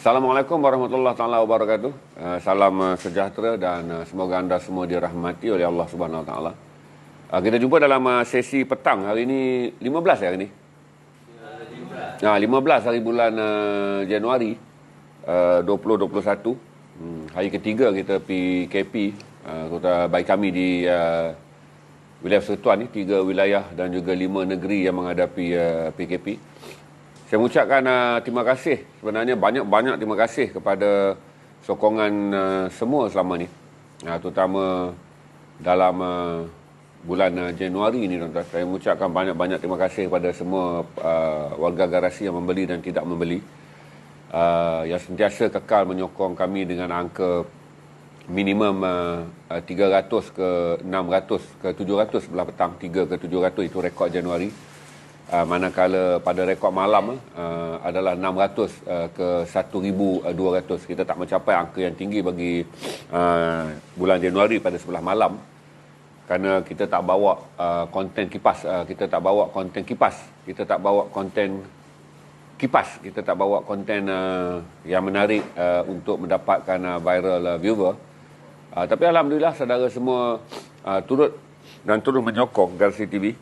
Assalamualaikum warahmatullahi taala wabarakatuh. Salam sejahtera dan semoga anda semua dirahmati oleh Allah Subhanahu wa taala. Kita jumpa dalam sesi petang hari ini 15 hari ini. 15 hari bulan Januari 2021. Hari ketiga kita PKP, kota baik kami di wilayah Persekutuan ni, 3 wilayah dan juga 5 negeri yang menghadapi PKP. Saya mengucapkan terima kasih, sebenarnya banyak-banyak terima kasih kepada sokongan semua selama ni, terutama dalam bulan Januari ini, tuan-tuan. Saya mengucapkan banyak-banyak terima kasih kepada semua warga garasi yang membeli dan tidak membeli, yang sentiasa kekal menyokong kami dengan angka minimum 300 ke 600 ke 700 sebelah petang, 3 ke 700 itu rekod Januari. Manakala pada rekod malam adalah 600 ke 1,200. Kita tak mencapai angka yang tinggi bagi bulan Januari pada sebelah malam, kerana kita tak bawa konten kipas, kita tak bawa konten kipas, kita tak bawa konten kipas, kita tak bawa konten yang menarik untuk mendapatkan viral viewer. Tapi alhamdulillah saudara semua turut dan terus menyokong Garasi TV.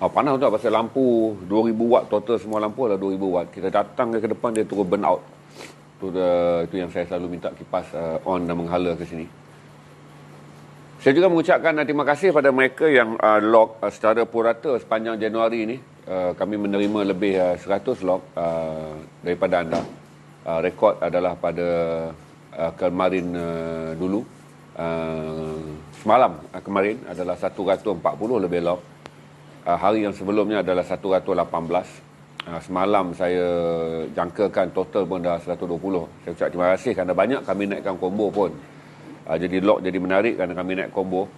Panas tu pasal lampu 2000 watt total, semua lampu adalah 2000 watt. Kita datang ke depan dia terus burn out. Itu yang saya selalu minta kipas on dan menghala ke sini. Saya juga mengucapkan terima kasih pada mereka yang log secara purata sepanjang Januari ini. Kami menerima lebih 100 log daripada anda. Rekod adalah pada kemarin dulu. Semalam kemarin adalah 140 lebih log. Hari yang sebelumnya adalah 118. Semalam saya jangkakan total pun dah 120. Saya ucap terima kasih kerana banyak kami naikkan combo pun. Jadi log jadi menarik kerana kami naik combo.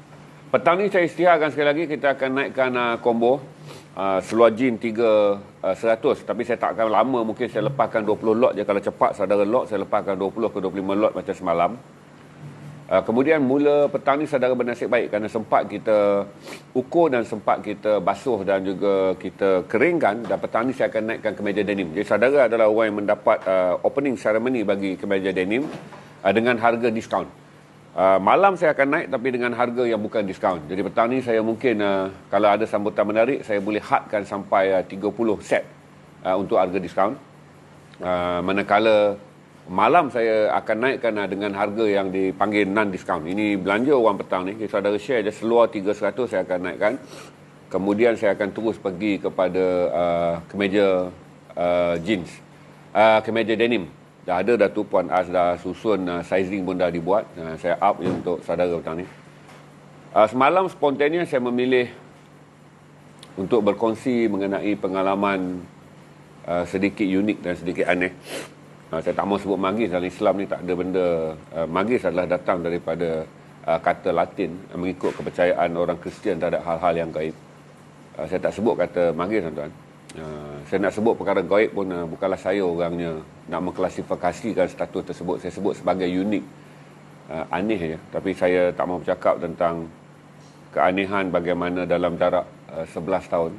Petang ni saya isytiharkan sekali lagi, kita akan naikkan combo seluar jin 300. Tapi saya tak akan lama, mungkin saya lepaskan 20 lot je. Kalau cepat saudara lot, saya lepaskan 20 ke 25 lot macam semalam. Kemudian mula petang ni saudara bernasib baik kerana sempat kita ukur dan sempat kita basuh dan juga kita keringkan, dan petang ni saya akan naikkan kemeja denim. Jadi saudara adalah orang yang mendapat opening ceremony bagi kemeja denim dengan harga diskaun. Malam saya akan naik tapi dengan harga yang bukan diskaun. Jadi petang ni saya mungkin kalau ada sambutan menarik, saya boleh hadkan sampai 30 set untuk harga diskaun. Manakala malam saya akan naikkan dengan harga yang dipanggil non-discount. Ini belanja orang petang ni. Jadi saudara share je, seluar 300 saya akan naikkan. Kemudian saya akan terus pergi kepada kemeja jeans. Kemeja denim. Dah ada dah tu, Puan As dah susun, sizing pun dah dibuat. Saya up je untuk saudara petang ni. Semalam spontannya saya memilih untuk berkongsi mengenai pengalaman sedikit unik dan sedikit aneh. Saya tak mau sebut magis. Dalam Islam ni tak ada benda magis, adalah datang daripada kata Latin mengikut kepercayaan orang Kristian terhadap hal-hal yang gaib. Saya tak sebut kata magis, tuan-tuan. Saya nak sebut perkara gaib pun bukanlah saya orangnya nak mengklasifikasikan status tersebut. Saya sebut sebagai unik, aneh je. Tapi saya tak mau bercakap tentang keanehan bagaimana dalam jarak 11 tahun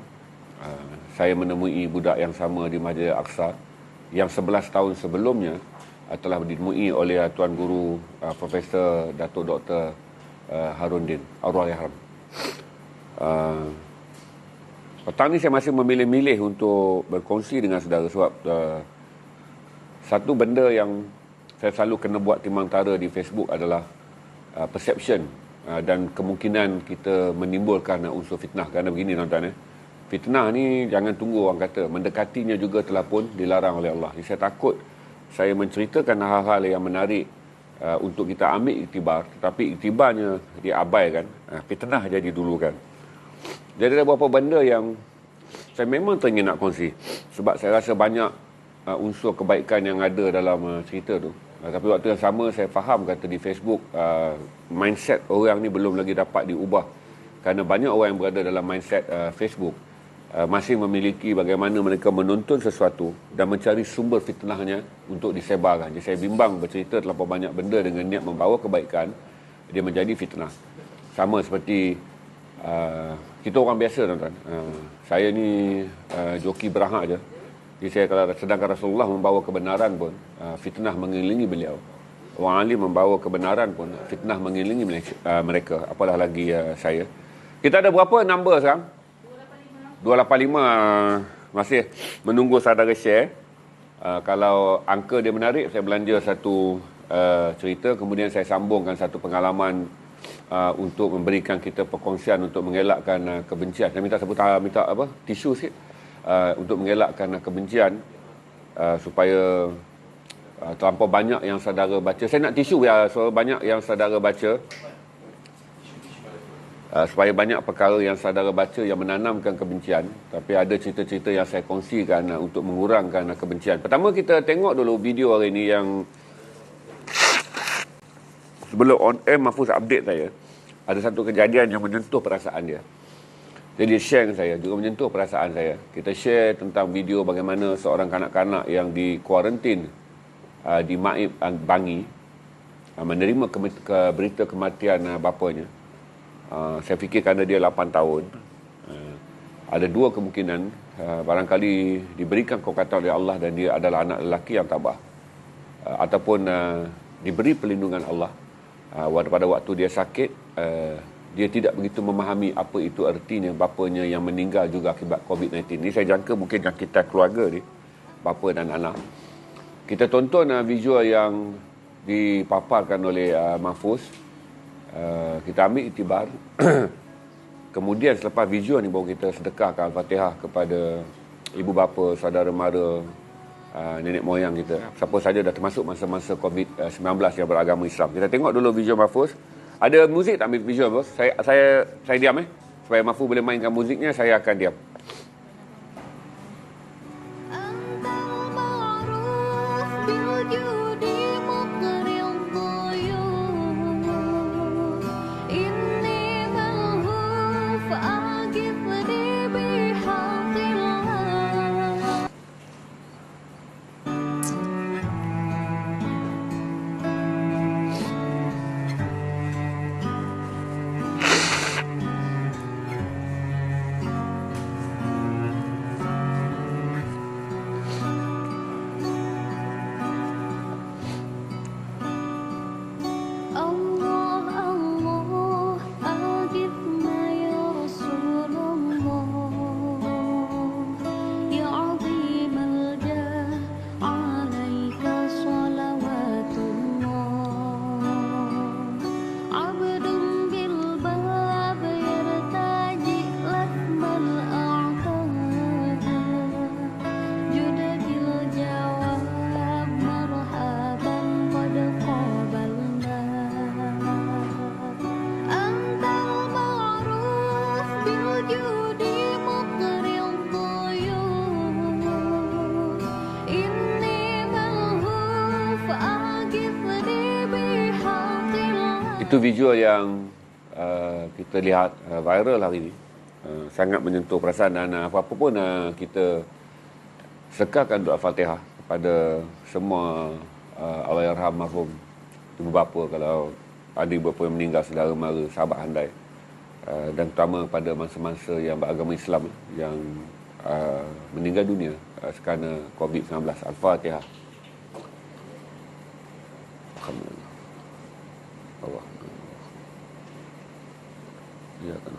saya menemui budak yang sama di Masjid Al-Aqsa, yang 11 tahun sebelumnya telah ditemui oleh Tuan Guru Profesor Datuk Dr. Harundin Arwah-Yahram. Petang ni saya masih memilih-milih untuk berkongsi dengan saudara sebab satu benda yang saya selalu kena buat timbang tara di Facebook adalah perception dan kemungkinan kita menimbulkan unsur fitnah. Kerana begini, tuan-tuan, fitnah ni jangan tunggu orang kata, mendekatinya juga telah pun dilarang oleh Allah. Jadi saya takut saya menceritakan hal-hal yang menarik untuk kita ambil iktibar, tetapi iktibarnya diabaikan, fitnah jadi dulu kan. Jadi ada beberapa benda yang saya memang teringin nak kongsi sebab saya rasa banyak unsur kebaikan yang ada dalam cerita tu. Tapi waktu yang sama saya faham kata di Facebook mindset orang ni belum lagi dapat diubah, kerana banyak orang yang berada dalam mindset Facebook masih memiliki bagaimana mereka menuntun sesuatu dan mencari sumber fitnahnya untuk disebarkan. Jadi saya bimbang bercerita terlalu banyak benda dengan niat membawa kebaikan, dia menjadi fitnah. Sama seperti kita orang biasa, tuan-tuan. Saya ni joki berahak je. Jadi saya kalau sedangkan Rasulullah membawa kebenaran pun fitnah mengelilingi beliau. Orang alim membawa kebenaran pun fitnah mengelilingi mereka. Apalah lagi saya. Kita ada berapa number sekarang? 285. Masih menunggu saudara share. Kalau angka dia menarik, saya belanja satu cerita, kemudian saya sambungkan satu pengalaman untuk memberikan kita perkongsian untuk mengelakkan kebencian. Saya minta tisu sikit untuk mengelakkan kebencian supaya terlampau banyak yang saudara baca. Saya nak tisu ya, so banyak yang saudara baca. Supaya banyak perkara yang saudara baca yang menanamkan kebencian. Tapi ada cerita-cerita yang saya kongsikan untuk mengurangkan kebencian. Pertama kita tengok dulu video hari ini yang sebelum on air Mahfuz update saya. Ada satu kejadian yang menyentuh perasaan dia. Jadi dia share dengan saya, juga menyentuh perasaan saya. Kita share tentang video bagaimana seorang kanak-kanak yang di kuarantin di Maib Bangi menerima berita kematian bapanya. Saya fikir kerana dia 8 tahun, ada dua kemungkinan. Barangkali diberikan kekuatan oleh Allah dan dia adalah anak lelaki yang tabah, ataupun diberi perlindungan Allah. Pada waktu dia sakit, dia tidak begitu memahami apa itu artinya bapanya yang meninggal juga akibat COVID-19. Ini saya jangka mungkin jangkitan keluarga ni, bapa dan anak. Kita tonton visual yang dipaparkan oleh Mahfuz. Kita ambil iktibar. Kemudian selepas visual ni baru kita sedekahkan Al-Fatihah kepada ibu bapa, saudara mara, nenek moyang kita, siapa saja dah termasuk masa-masa COVID-19 yang beragama Islam. Kita tengok dulu visual Mahfuz. Ada muzik tak ambil visual, bos? Saya diam supaya Mahfuz boleh mainkan muziknya, saya akan diam. Itu visual yang kita lihat viral hari ini. Sangat menyentuh perasaan dan apa-apa pun kita sekarkan doa Fatihah kepada semua Allahyarham marhum ibu bapa, kalau ada ibu bapa yang meninggal, saudara mara, sahabat handai, dan terutama pada masa-masa yang beragama Islam yang meninggal dunia kerana COVID-19. Al-Fatihah. Alhamdulillah. Allah. Ya kan.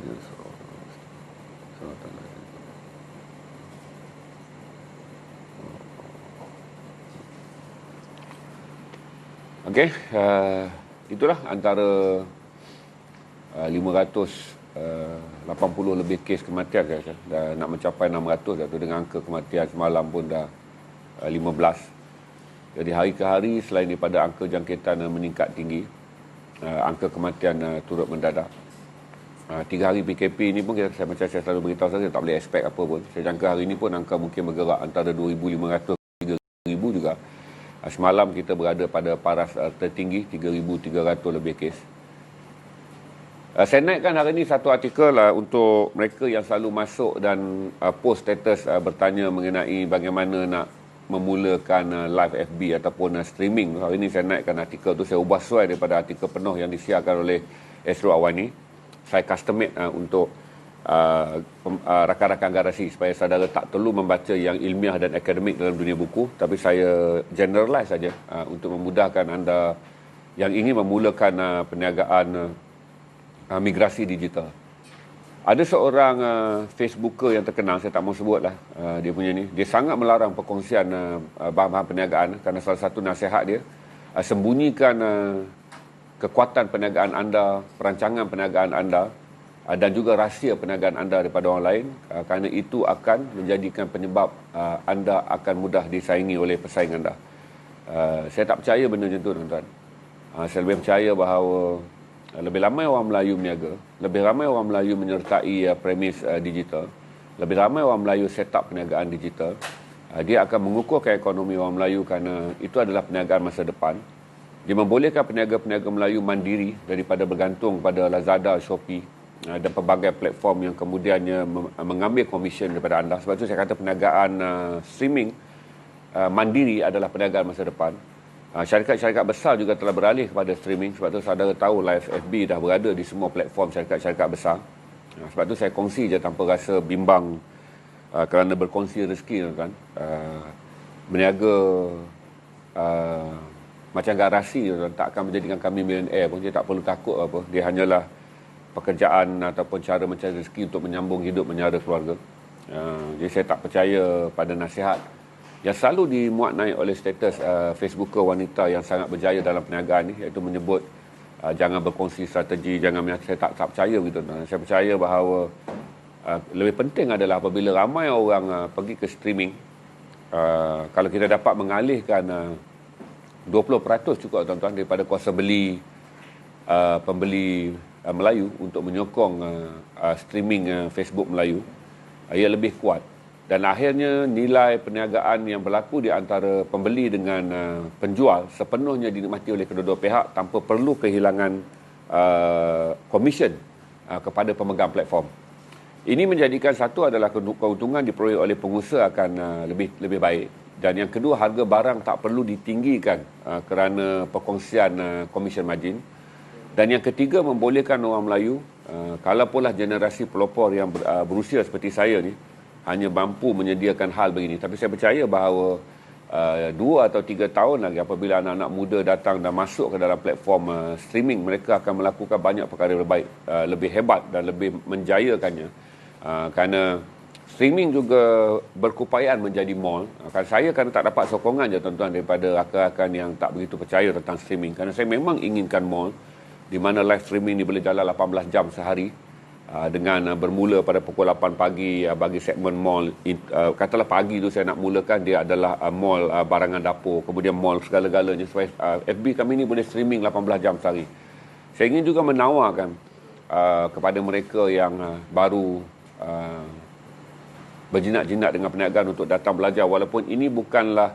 Ya okey, itulah antara 580 lebih kes kematian guys. Dah nak mencapai 600 dah tu, dengan angka kematian semalam pun dah 15. Jadi hari ke hari selain daripada angka jangkitan meningkat tinggi, angka kematian turut mendadak. 3 hari PKP ni pun macam saya selalu beritahu, saya tak boleh expect apa pun. Saya jangka hari ni pun angka mungkin bergerak antara 2,500 3,000 juga. Semalam kita berada pada paras tertinggi 3,300 lebih kes. Saya naikkan hari ini satu artikel untuk mereka yang selalu masuk dan post status bertanya mengenai bagaimana nak memulakan live FB ataupun streaming. Hari ini saya naikkan artikel tu, saya ubah sesuai daripada artikel penuh yang disiarkan oleh Esro Awani. Saya custom made untuk rakan-rakan garasi supaya saudara tak perlu membaca yang ilmiah dan akademik dalam dunia buku, tapi saya generalize saja untuk memudahkan anda yang ingin memulakan perniagaan migrasi digital. Ada seorang Facebooker yang terkenal, saya tak mahu sebutlah dia punya ni. Dia sangat melarang perkongsian bahan-bahan perniagaan kerana salah satu nasihat dia, sembunyikan kekuatan perniagaan anda, perancangan perniagaan anda dan juga rahsia perniagaan anda daripada orang lain, kerana itu akan menjadikan penyebab anda akan mudah disaingi oleh pesaing anda. Saya tak percaya benda macam tu, tuan-tuan. Saya lebih percaya bahawa lebih ramai orang Melayu berniaga, lebih ramai orang Melayu menyertai premis digital, lebih ramai orang Melayu set up perniagaan digital, dia akan mengukuhkan ekonomi orang Melayu kerana itu adalah perniagaan masa depan. Dia membolehkan peniaga-peniaga Melayu mandiri daripada bergantung pada Lazada, Shopee dan pelbagai platform yang kemudiannya mengambil komisen daripada anda. Sebab itu saya kata perniagaan streaming mandiri adalah perniagaan masa depan. Syarikat-syarikat besar juga telah beralih kepada streaming. Sebab tu saudara tahu Live FB dah berada di semua platform syarikat-syarikat besar. Sebab tu saya kongsi je tanpa rasa bimbang kerana berkongsi rezeki, kan. Berniaga macam garasi tak akan menjadikan kami millionaire pun. Dia tak perlu takut apa. Dia hanyalah pekerjaan ataupun cara mencari rezeki untuk menyambung hidup, menyara keluarga. Jadi saya tak percaya pada nasihat yang selalu dimuat naik oleh status Facebooker wanita yang sangat berjaya dalam perniagaan ni, iaitu menyebut jangan berkongsi strategi, jangan. Saya tak percaya begitu. Saya percaya bahawa lebih penting adalah apabila ramai orang pergi ke streaming, kalau kita dapat mengalihkan 20% cukup, tuan-tuan, daripada kuasa beli pembeli Melayu untuk menyokong streaming Facebook Melayu, ia lebih kuat. Dan akhirnya nilai perniagaan yang berlaku di antara pembeli dengan penjual sepenuhnya dinikmati oleh kedua-dua pihak tanpa perlu kehilangan komisen kepada pemegang platform. Ini menjadikan satu adalah keuntungan diperoleh oleh pengusaha akan lebih baik. Dan yang kedua, harga barang tak perlu ditinggikan kerana perkongsian komisen margin. Dan yang ketiga, membolehkan orang Melayu, kalaupulah generasi pelopor yang berusia seperti saya ni, hanya mampu menyediakan hal begini. Tapi saya percaya bahawa 2 atau 3 tahun lagi apabila anak-anak muda datang dan masuk ke dalam platform streaming, mereka akan melakukan banyak perkara yang lebih baik, lebih hebat dan lebih menjayakannya. Kerana streaming juga berkeupayaan menjadi mall. Saya kan tak dapat sokongan je, tuan-tuan, daripada rakan-rakan yang tak begitu percaya tentang streaming. Kerana saya memang inginkan mall di mana live streaming ni boleh jalan 18 jam sehari. Dengan bermula pada pukul 8 pagi bagi segmen mall. Katalah pagi tu saya nak mulakan, dia adalah mall barangan dapur, kemudian mall segala-galanya. Supaya FB kami ni boleh streaming 18 jam sehari. Saya ingin juga menawarkan kepada mereka yang baru berjinak-jinak dengan perniagaan untuk datang belajar, walaupun ini bukanlah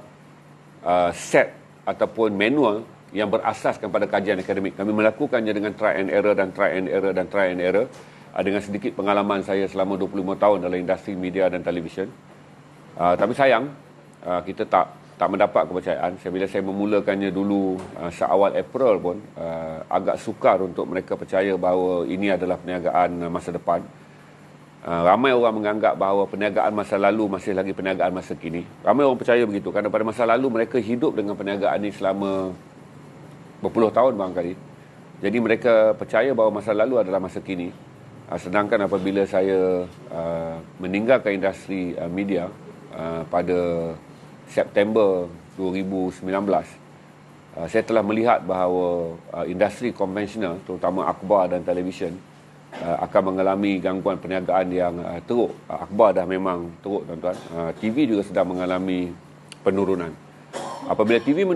set ataupun manual yang berasaskan pada kajian akademik. Kami melakukannya dengan try and error dan try and error dan try and error. Dengan sedikit pengalaman saya selama 25 tahun dalam industri media dan televisyen. Tapi sayang, kita tak mendapat kepercayaan. Bila saya memulakannya dulu seawal April pun, agak sukar untuk mereka percaya bahawa ini adalah perniagaan masa depan. Ramai orang menganggap bahawa perniagaan masa lalu masih lagi perniagaan masa kini. Ramai orang percaya begitu kerana pada masa lalu mereka hidup dengan perniagaan ini selama berpuluh tahun barangkali. Jadi mereka percaya bahawa masa lalu adalah masa kini. Sedangkan apabila saya meninggalkan industri media pada September 2019, saya telah melihat bahawa industri konvensional, terutama akhbar dan televisyen, akan mengalami gangguan perniagaan yang teruk. Akhbar dah memang teruk, tuan-tuan. TV juga sedang mengalami penurunan. Apabila TV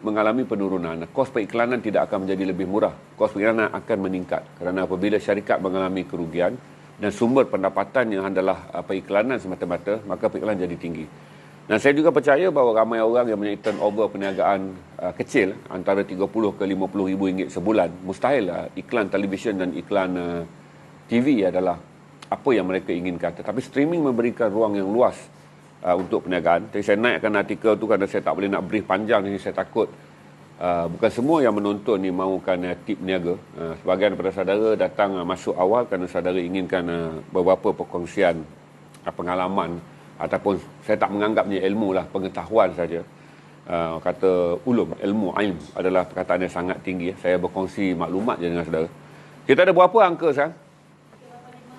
mengalami penurunan, kos periklanan tidak akan menjadi lebih murah. Kos periklanan akan meningkat. Kerana apabila syarikat mengalami kerugian dan sumber pendapatan yang adalah periklanan semata-mata, maka periklanan jadi tinggi. Dan saya juga percaya bahawa ramai orang yang mempunyai turnover perniagaan kecil, antara 30 ke 50 ribu ringgit sebulan, mustahil iklan televisyen dan iklan TV adalah apa yang mereka inginkan. Tetapi streaming memberikan ruang yang luas untuk perniagaan. Jadi saya naikkan artikel tu kerana saya tak boleh nak brief panjang, jadi saya takut Bukan semua yang menonton ni mahukan tip niaga. Sebahagian daripada saudara datang masuk awal kerana saudara inginkan beberapa perkongsian pengalaman, ataupun saya tak menganggapnya ilmu lah, pengetahuan saja. Kata ulum, ilmu, ilm adalah perkataan yang sangat tinggi. Saya berkongsi maklumat je dengan saudara. Kita ada berapa angka sekarang?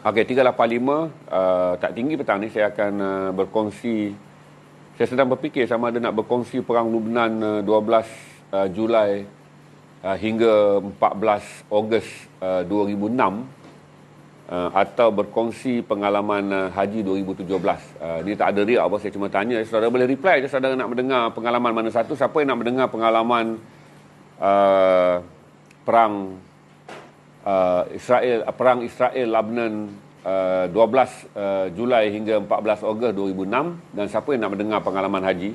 Okey, 385. Tak tinggi petang ni saya akan berkongsi. Saya sedang berfikir sama ada nak berkongsi perang Lubnan 12 Julai hingga 14 Ogos 2006 atau berkongsi pengalaman haji 2017. Ni tak ada riak apa, saya cuma tanya. Saudara boleh reply je saudara nak mendengar pengalaman mana satu. Siapa yang nak mendengar pengalaman perang perang Israel Lebanon 12 Julai hingga 14 Ogos 2006, dan siapa yang nak mendengar pengalaman haji.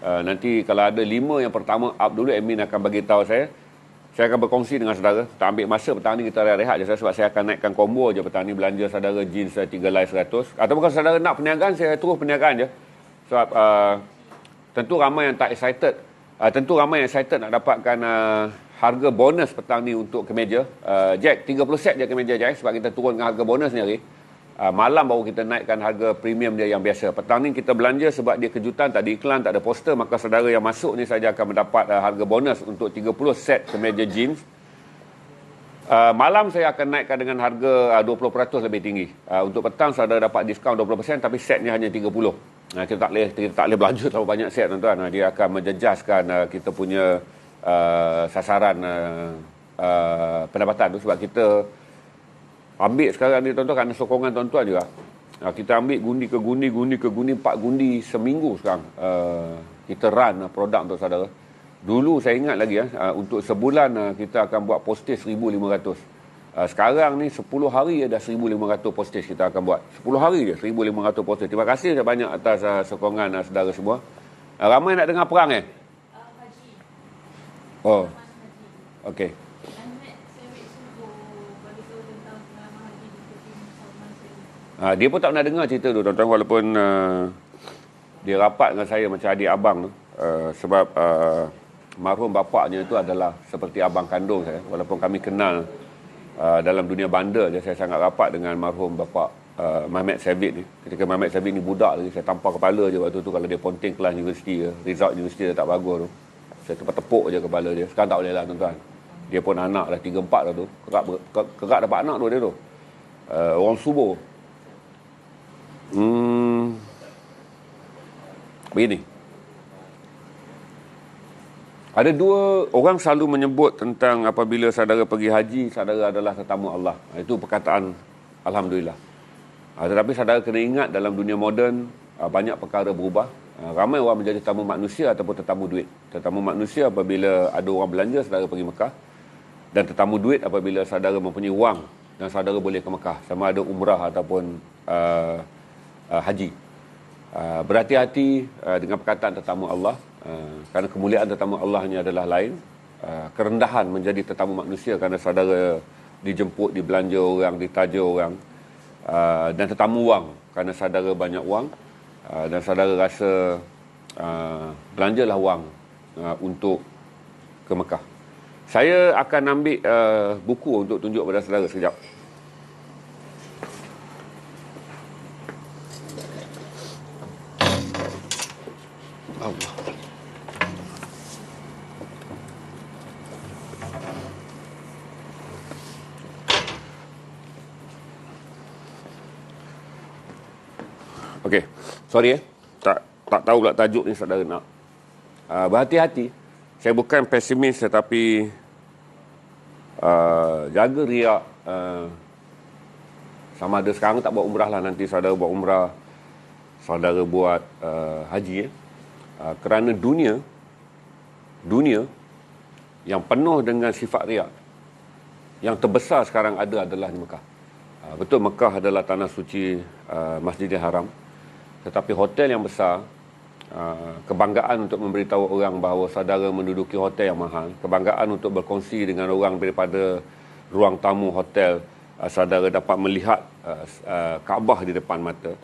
Nanti kalau ada 5 yang pertama up dulu, admin akan bagi tahu saya akan berkongsi dengan saudara. Tak ambil masa petang ni, kita rehat je sebab saya akan naikkan combo je petang ni, belanja saudara jeans 3 live 100, ataupun kalau saudara nak perniagaan, saya terus perniagaan je sebab tentu ramai yang tak excited. Tentu ramai yang excited nak dapatkan harga bonus petang ni untuk kemeja. Jack, 30 set je kemeja Jack, sebab kita turunkan harga bonus ni hari. Malam baru kita naikkan harga premium dia yang biasa. Petang ni kita belanja sebab dia kejutan, tak ada iklan, tak ada poster, maka saudara yang masuk ni saja akan mendapat harga bonus untuk 30 set kemeja jeans. Malam saya akan naikkan dengan harga 20% lebih tinggi. Untuk petang saudara dapat diskaun 20%, tapi setnya hanya 30. Kita tak boleh belanja terlalu banyak set, tuan-tuan. Dia akan menjejaskan kita punya sasaran pendapatan tu, sebab kita ambil sekarang ni tuan-tuan kerana sokongan tuan-tuan juga. Kita ambil gundi ke gundi 4 gundi seminggu sekarang. Kita run produk untuk saudara. Dulu saya ingat lagi untuk sebulan kita akan buat postage 1,500. Sekarang ni 10 hari dah 1,500 postage kita akan buat. 10 hari je 1,500 postage. Terima kasih banyak atas sokongan saudara semua. Ramai nak dengar perang Haji. Oh. Okey. Dia pun tak pernah dengar cerita tu, tuan-tuan, walaupun dia rapat dengan saya macam adik abang tu. Sebab marhum bapaknya itu adalah seperti abang kandung saya. Walaupun kami kenal dalam dunia bandar je, saya sangat rapat dengan marhum bapak Mahmet Sabit ni. Ketika Mahmet Sabit ni budak lagi, saya tampar kepala je waktu tu kalau dia ponting kelas universiti, result universiti dia tak bagus tu. Saya tepuk je kepala dia. Sekarang tak boleh lah, tuan-tuan. Dia pun anak dah 3-4 dah tu. Kerak dapat anak tu dia tu. Orang subur. Begini. Ada 2 orang selalu menyebut tentang apabila saudara pergi haji, saudara adalah tetamu Allah. Itu perkataan Alhamdulillah. Tetapi saudara kena ingat, dalam dunia moden banyak perkara berubah. Ramai orang menjadi tetamu manusia ataupun tetamu duit. Tetamu manusia apabila ada orang belanja, saudara pergi Mekah. Dan tetamu duit apabila saudara mempunyai wang dan saudara boleh ke Mekah, sama ada umrah ataupun haji. Berhati-hati dengan perkataan tetamu Allah, kerana kemuliaan tetamu Allah ni adalah lain. Kerendahan menjadi tetamu manusia kerana saudara dijemput, dibelanja orang, ditaja orang. Dan tetamu wang kerana saudara banyak wang, dan saudara rasa belanjalah wang untuk ke Mekah. Saya akan ambil buku untuk tunjuk pada saudara sekejap. Allah. Okey, sorry tak tahu pula tajuk ni saudara nak. Berhati-hati. Saya bukan pesimis, tetapi jaga riak. Sama ada sekarang tak buat umrah lah, nanti saudara buat umrah, saudara buat haji. Kerana dunia yang penuh dengan sifat riak, yang terbesar sekarang adalah di Mekah. Betul, Mekah adalah tanah suci, Masjidil Haram. Tetapi hotel yang besar, kebanggaan untuk memberitahu orang bahawa saudara menduduki hotel yang mahal, kebanggaan untuk berkongsi dengan orang daripada ruang tamu hotel, saudara dapat melihat Kaabah di depan mata.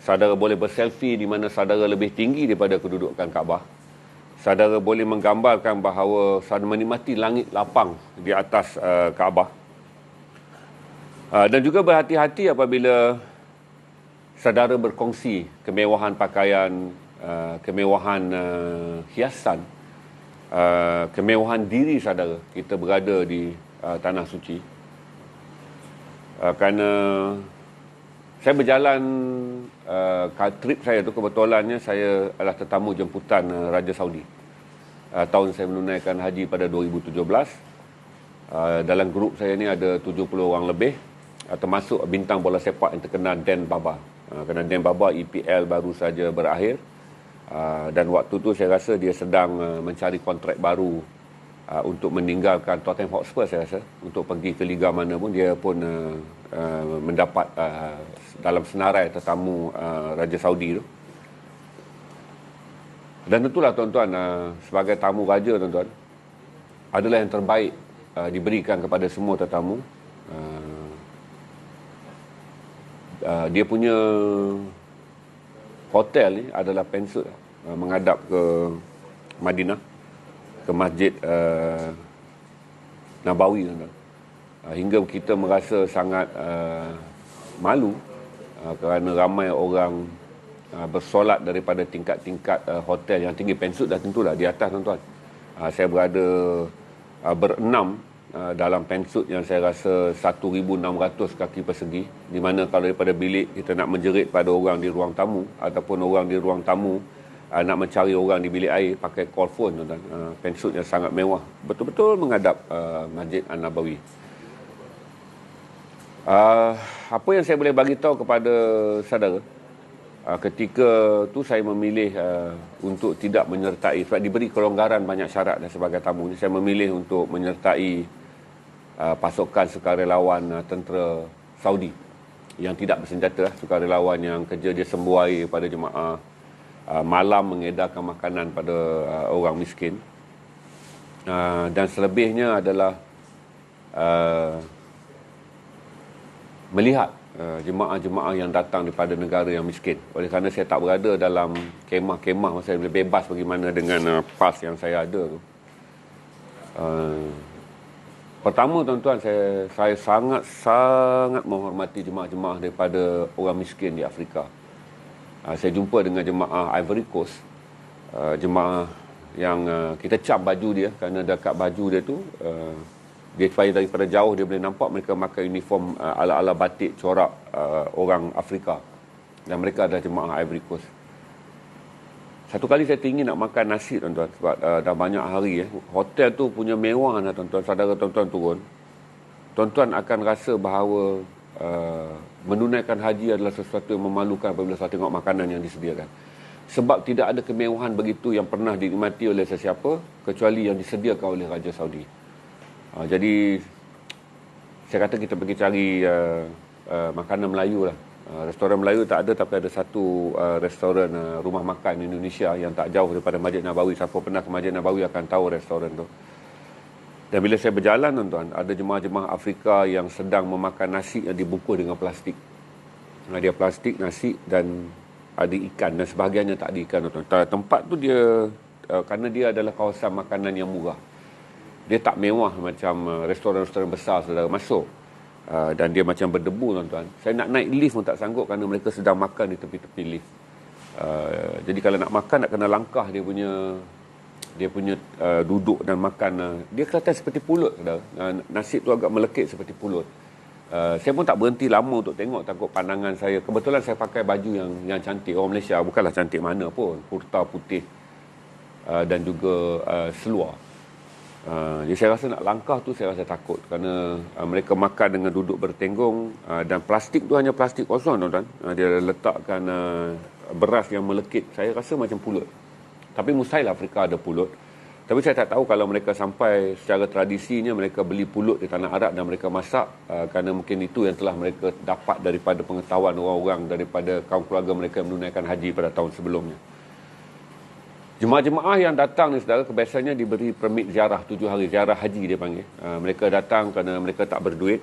Saudara boleh berselfie di mana saudara lebih tinggi daripada kedudukan Kaabah. saudara boleh menggambarkan bahawa saudara menikmati langit lapang di atas Kaabah. Dan juga berhati-hati apabila saudara berkongsi kemewahan pakaian, kemewahan hiasan, kemewahan diri saudara kita berada di Tanah Suci. Kerana saya berjalan, trip saya tu kebetulannya saya adalah tetamu jemputan Raja Saudi. Tahun saya menunaikan haji pada 2017. Dalam grup saya ni ada 70 orang lebih, termasuk bintang bola sepak yang terkenal Dan Baba. Kerana Dan Baba EPL baru saja berakhir. Dan waktu tu saya rasa dia sedang mencari kontrak baru untuk meninggalkan Tottenham Hotspur, saya rasa, untuk pergi ke liga mana pun. Dia pun mendapat dalam senarai tetamu Raja Saudi tu. Dan tentulah tuan-tuan, sebagai tamu raja tuan-tuan, adalah yang terbaik diberikan kepada semua tetamu. Dia punya hotel ni adalah pensut menghadap ke Madinah, ke Masjid Nabawi tuan-tuan. Hingga kita merasa sangat malu kerana ramai orang bersolat daripada tingkat-tingkat hotel yang tinggi. Pensut dah tentulah di atas tuan-tuan. Saya berada berenam dalam pensut yang saya rasa 1,600 kaki persegi, di mana kalau daripada bilik kita nak menjerit pada orang di ruang tamu, ataupun orang di ruang tamu nak mencari orang di bilik air pakai call phone tuan-tuan. Pensut yang sangat mewah, betul-betul menghadap Masjid An-Nabawi. Apa yang saya boleh bagi tahu kepada saudara, ketika tu saya memilih untuk tidak menyertai, sebab diberi kelonggaran banyak syarat dan sebagai tamu ni, saya memilih untuk menyertai pasukan sukarelawan tentera Saudi yang tidak bersenjata, sukarelawan yang kerja dia sembuh air pada jemaah, malam mengedarkan makanan pada orang miskin, dan selebihnya adalah melihat jemaah-jemaah yang datang daripada negara yang miskin. Oleh kerana saya tak berada dalam kemah-kemah, saya boleh bebas bagaimana dengan pas yang saya ada tu. Pertama tuan-tuan, saya sangat menghormati jemaah-jemaah daripada orang miskin di Afrika. Saya jumpa dengan jemaah Ivory Coast, jemaah yang kita cap baju dia, kerana dekat baju dia tu dia supaya daripada jauh dia boleh nampak mereka pakai uniform ala-ala batik corak orang Afrika, dan mereka adalah jemaah Ivory Coast. Satu kali saya tinggi nak makan nasi tuan-tuan, sebab dah banyak hari hotel tu punya mewah tuan-tuan. Saudara tuan-tuan turun, tuan-tuan akan rasa bahawa menunaikan haji adalah sesuatu yang memalukan apabila saya tengok makanan yang disediakan. Sebab tidak ada kemewahan begitu yang pernah dinikmati oleh sesiapa kecuali yang disediakan oleh Raja Saudi. Jadi saya kata kita pergi cari makanan Melayu lah. Restoran Melayu tak ada, tapi ada satu restoran rumah makan Indonesia yang tak jauh daripada Masjid Nabawi. Siapa pernah ke Masjid Nabawi akan tahu restoran tu. Dan bila saya berjalan tuan-tuan, ada jemaah-jemaah Afrika yang sedang memakan nasi yang dibungkus dengan plastik. Dia plastik nasi dan ada ikan, dan sebahagiannya tak ada ikan tuan-tuan. Tempat tu dia kerana dia adalah kawasan makanan yang murah. Dia tak mewah macam restoran-restoran besar saudara masuk. Dan dia macam berdebu tuan-tuan. Saya nak naik lift pun tak sanggup kerana mereka sedang makan di tepi-tepi lift. Jadi kalau nak makan nak kena langkah dia punya duduk dan makan. Dia kelihatan seperti pulut saudara. Nasi tu agak melekit seperti pulut. Saya pun tak berhenti lama untuk tengok, takut pandangan saya. Kebetulan saya pakai baju yang cantik. Orang Malaysia bukanlah cantik mana pun. Kurta putih dan juga seluar. Jadi saya rasa nak langkah tu saya rasa takut kerana mereka makan dengan duduk bertenggung, dan plastik tu hanya plastik kosong tuan-tuan. Dia letakkan beras yang melekit. Saya rasa macam pulut. Tapi mustahil Afrika ada pulut. Tapi saya tak tahu kalau mereka sampai secara tradisinya mereka beli pulut di tanah Arab dan mereka masak, kerana mungkin itu yang telah mereka dapat daripada pengetahuan orang-orang daripada kaum keluarga mereka yang menunaikan haji pada tahun sebelumnya. Jemaah-jemaah yang datang ni saudara kebiasaannya diberi permit ziarah 7 hari, ziarah haji dia panggil. Mereka datang kerana mereka tak berduit.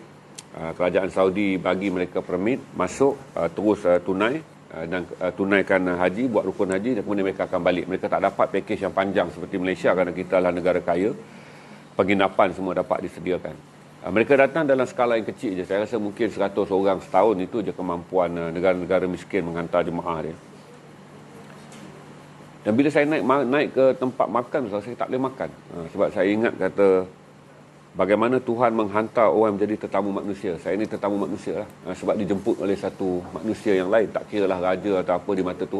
Kerajaan Saudi bagi mereka permit masuk terus tunai. dan tunaikan haji, buat rukun haji, dan kemudian mereka akan balik. Mereka tak dapat pakej yang panjang seperti Malaysia kerana kita adalah negara kaya. Penginapan semua dapat disediakan. Mereka datang dalam skala yang kecil je. Saya rasa mungkin 100 orang setahun itu je kemampuan negara-negara miskin menghantar jemaah dia. Dan bila saya naik ke tempat makan, saya tak boleh makan. Sebab saya ingat kata bagaimana Tuhan menghantar orang menjadi tetamu manusia. Saya ni tetamu manusia lah. Sebab dijemput oleh satu manusia yang lain. Tak kira lah raja atau apa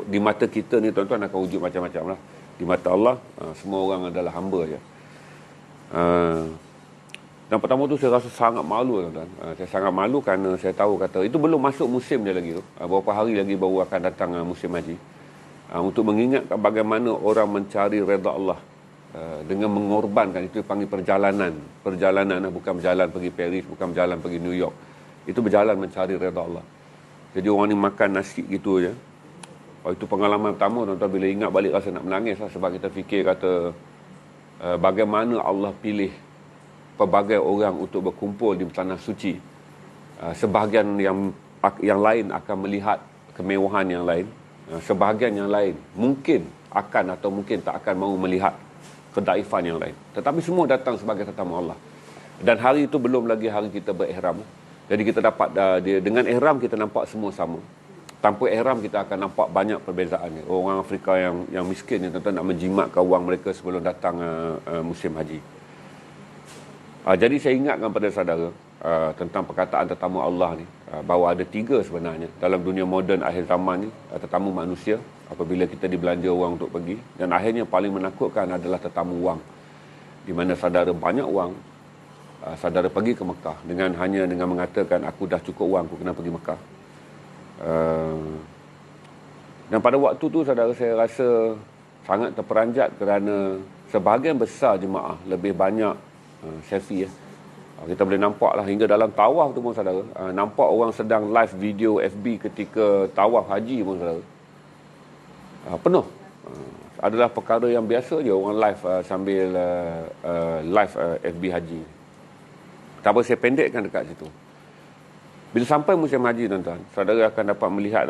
di mata kita ni, tuan-tuan, akan wujud macam-macam lah. Di mata Allah, semua orang adalah hamba je. Dan pertama tu saya rasa sangat malu, tuan-tuan. Saya sangat malu kerana saya tahu kata itu belum masuk musim dia lagi tu. Beberapa hari lagi baru akan datang musim haji. Untuk mengingatkan bagaimana orang mencari redha Allah dengan mengorbankan. Itu dipanggil perjalanan. Perjalanan bukan berjalan pergi Paris, bukan berjalan pergi New York. Itu berjalan mencari redha Allah. Jadi orang ni makan nasi gitu je. Itu pengalaman pertama, tuan-tuan, bila ingat balik rasa nak menangis lah. Sebab kita fikir kata bagaimana Allah pilih pelbagai orang untuk berkumpul di tanah suci. Sebahagian yang lain akan melihat kemewahan yang lain. Sebahagian yang lain mungkin akan atau mungkin tak akan mahu melihat kedaifan yang lain. Tetapi semua datang sebagai tetamu Allah. Dan hari itu belum lagi hari kita berihram. Jadi kita dapat dengan ihram kita nampak semua sama. Tanpa ihram kita akan nampak banyak perbezaannya. Orang Afrika yang miskin yang tentu nak menjimatkan wang mereka sebelum datang musim haji. Jadi saya ingatkan pada saudara tentang perkataan tetamu Allah ni, bahawa ada 3 sebenarnya dalam dunia moden akhir zaman ni. Tetamu manusia apabila kita dibelanja wang untuk pergi, dan akhirnya paling menakutkan adalah tetamu wang, di mana saudara banyak wang, saudara pergi ke Mekah hanya dengan mengatakan aku dah cukup wang, aku kena pergi Mekah. Dan pada waktu tu saudara, saya rasa sangat terperanjat kerana sebahagian besar jemaah lebih banyak selfie ya. Kita boleh nampak lah hingga dalam tawaf tu pun saudara, nampak orang sedang live video FB ketika tawaf haji pun saudara, penuh. Adalah perkara yang biasa je orang live sambil live FB haji. Tak apa, saya pendekkan dekat situ. Bila sampai musim haji, tuan-tuan, saudara akan dapat melihat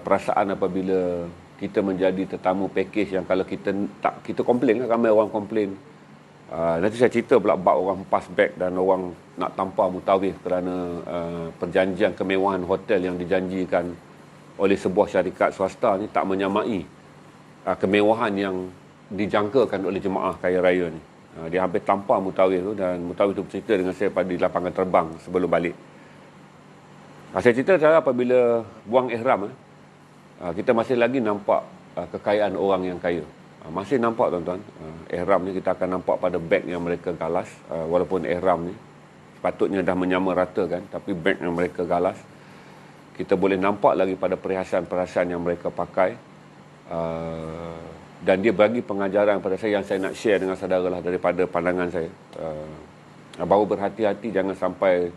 perasaan apabila kita menjadi tetamu pakej yang kalau kita komplain lah, ramai orang komplain. Nanti saya cerita pula bab orang pass bag dan orang nak tampar mutawif kerana perjanjian kemewahan hotel yang dijanjikan oleh sebuah syarikat swasta ni tak menyamai kemewahan yang dijangkakan oleh jemaah kaya raya ni. Dia hampir tampar mutawif tu, dan mutawif tu bercerita dengan saya pada lapangan terbang sebelum balik. Saya cerita cara apabila buang ihram, kita masih lagi nampak kekayaan orang yang kaya. Masih nampak, tuan-tuan, ihram ni kita akan nampak pada beg yang mereka galas. Walaupun ihram ni sepatutnya dah menyamaratakan, tapi beg yang mereka galas, kita boleh nampak lagi pada perhiasan-perhiasan yang mereka pakai. Dan dia bagi pengajaran pada saya yang saya nak share dengan saudara lah daripada pandangan saya. Bahawa berhati-hati jangan sampai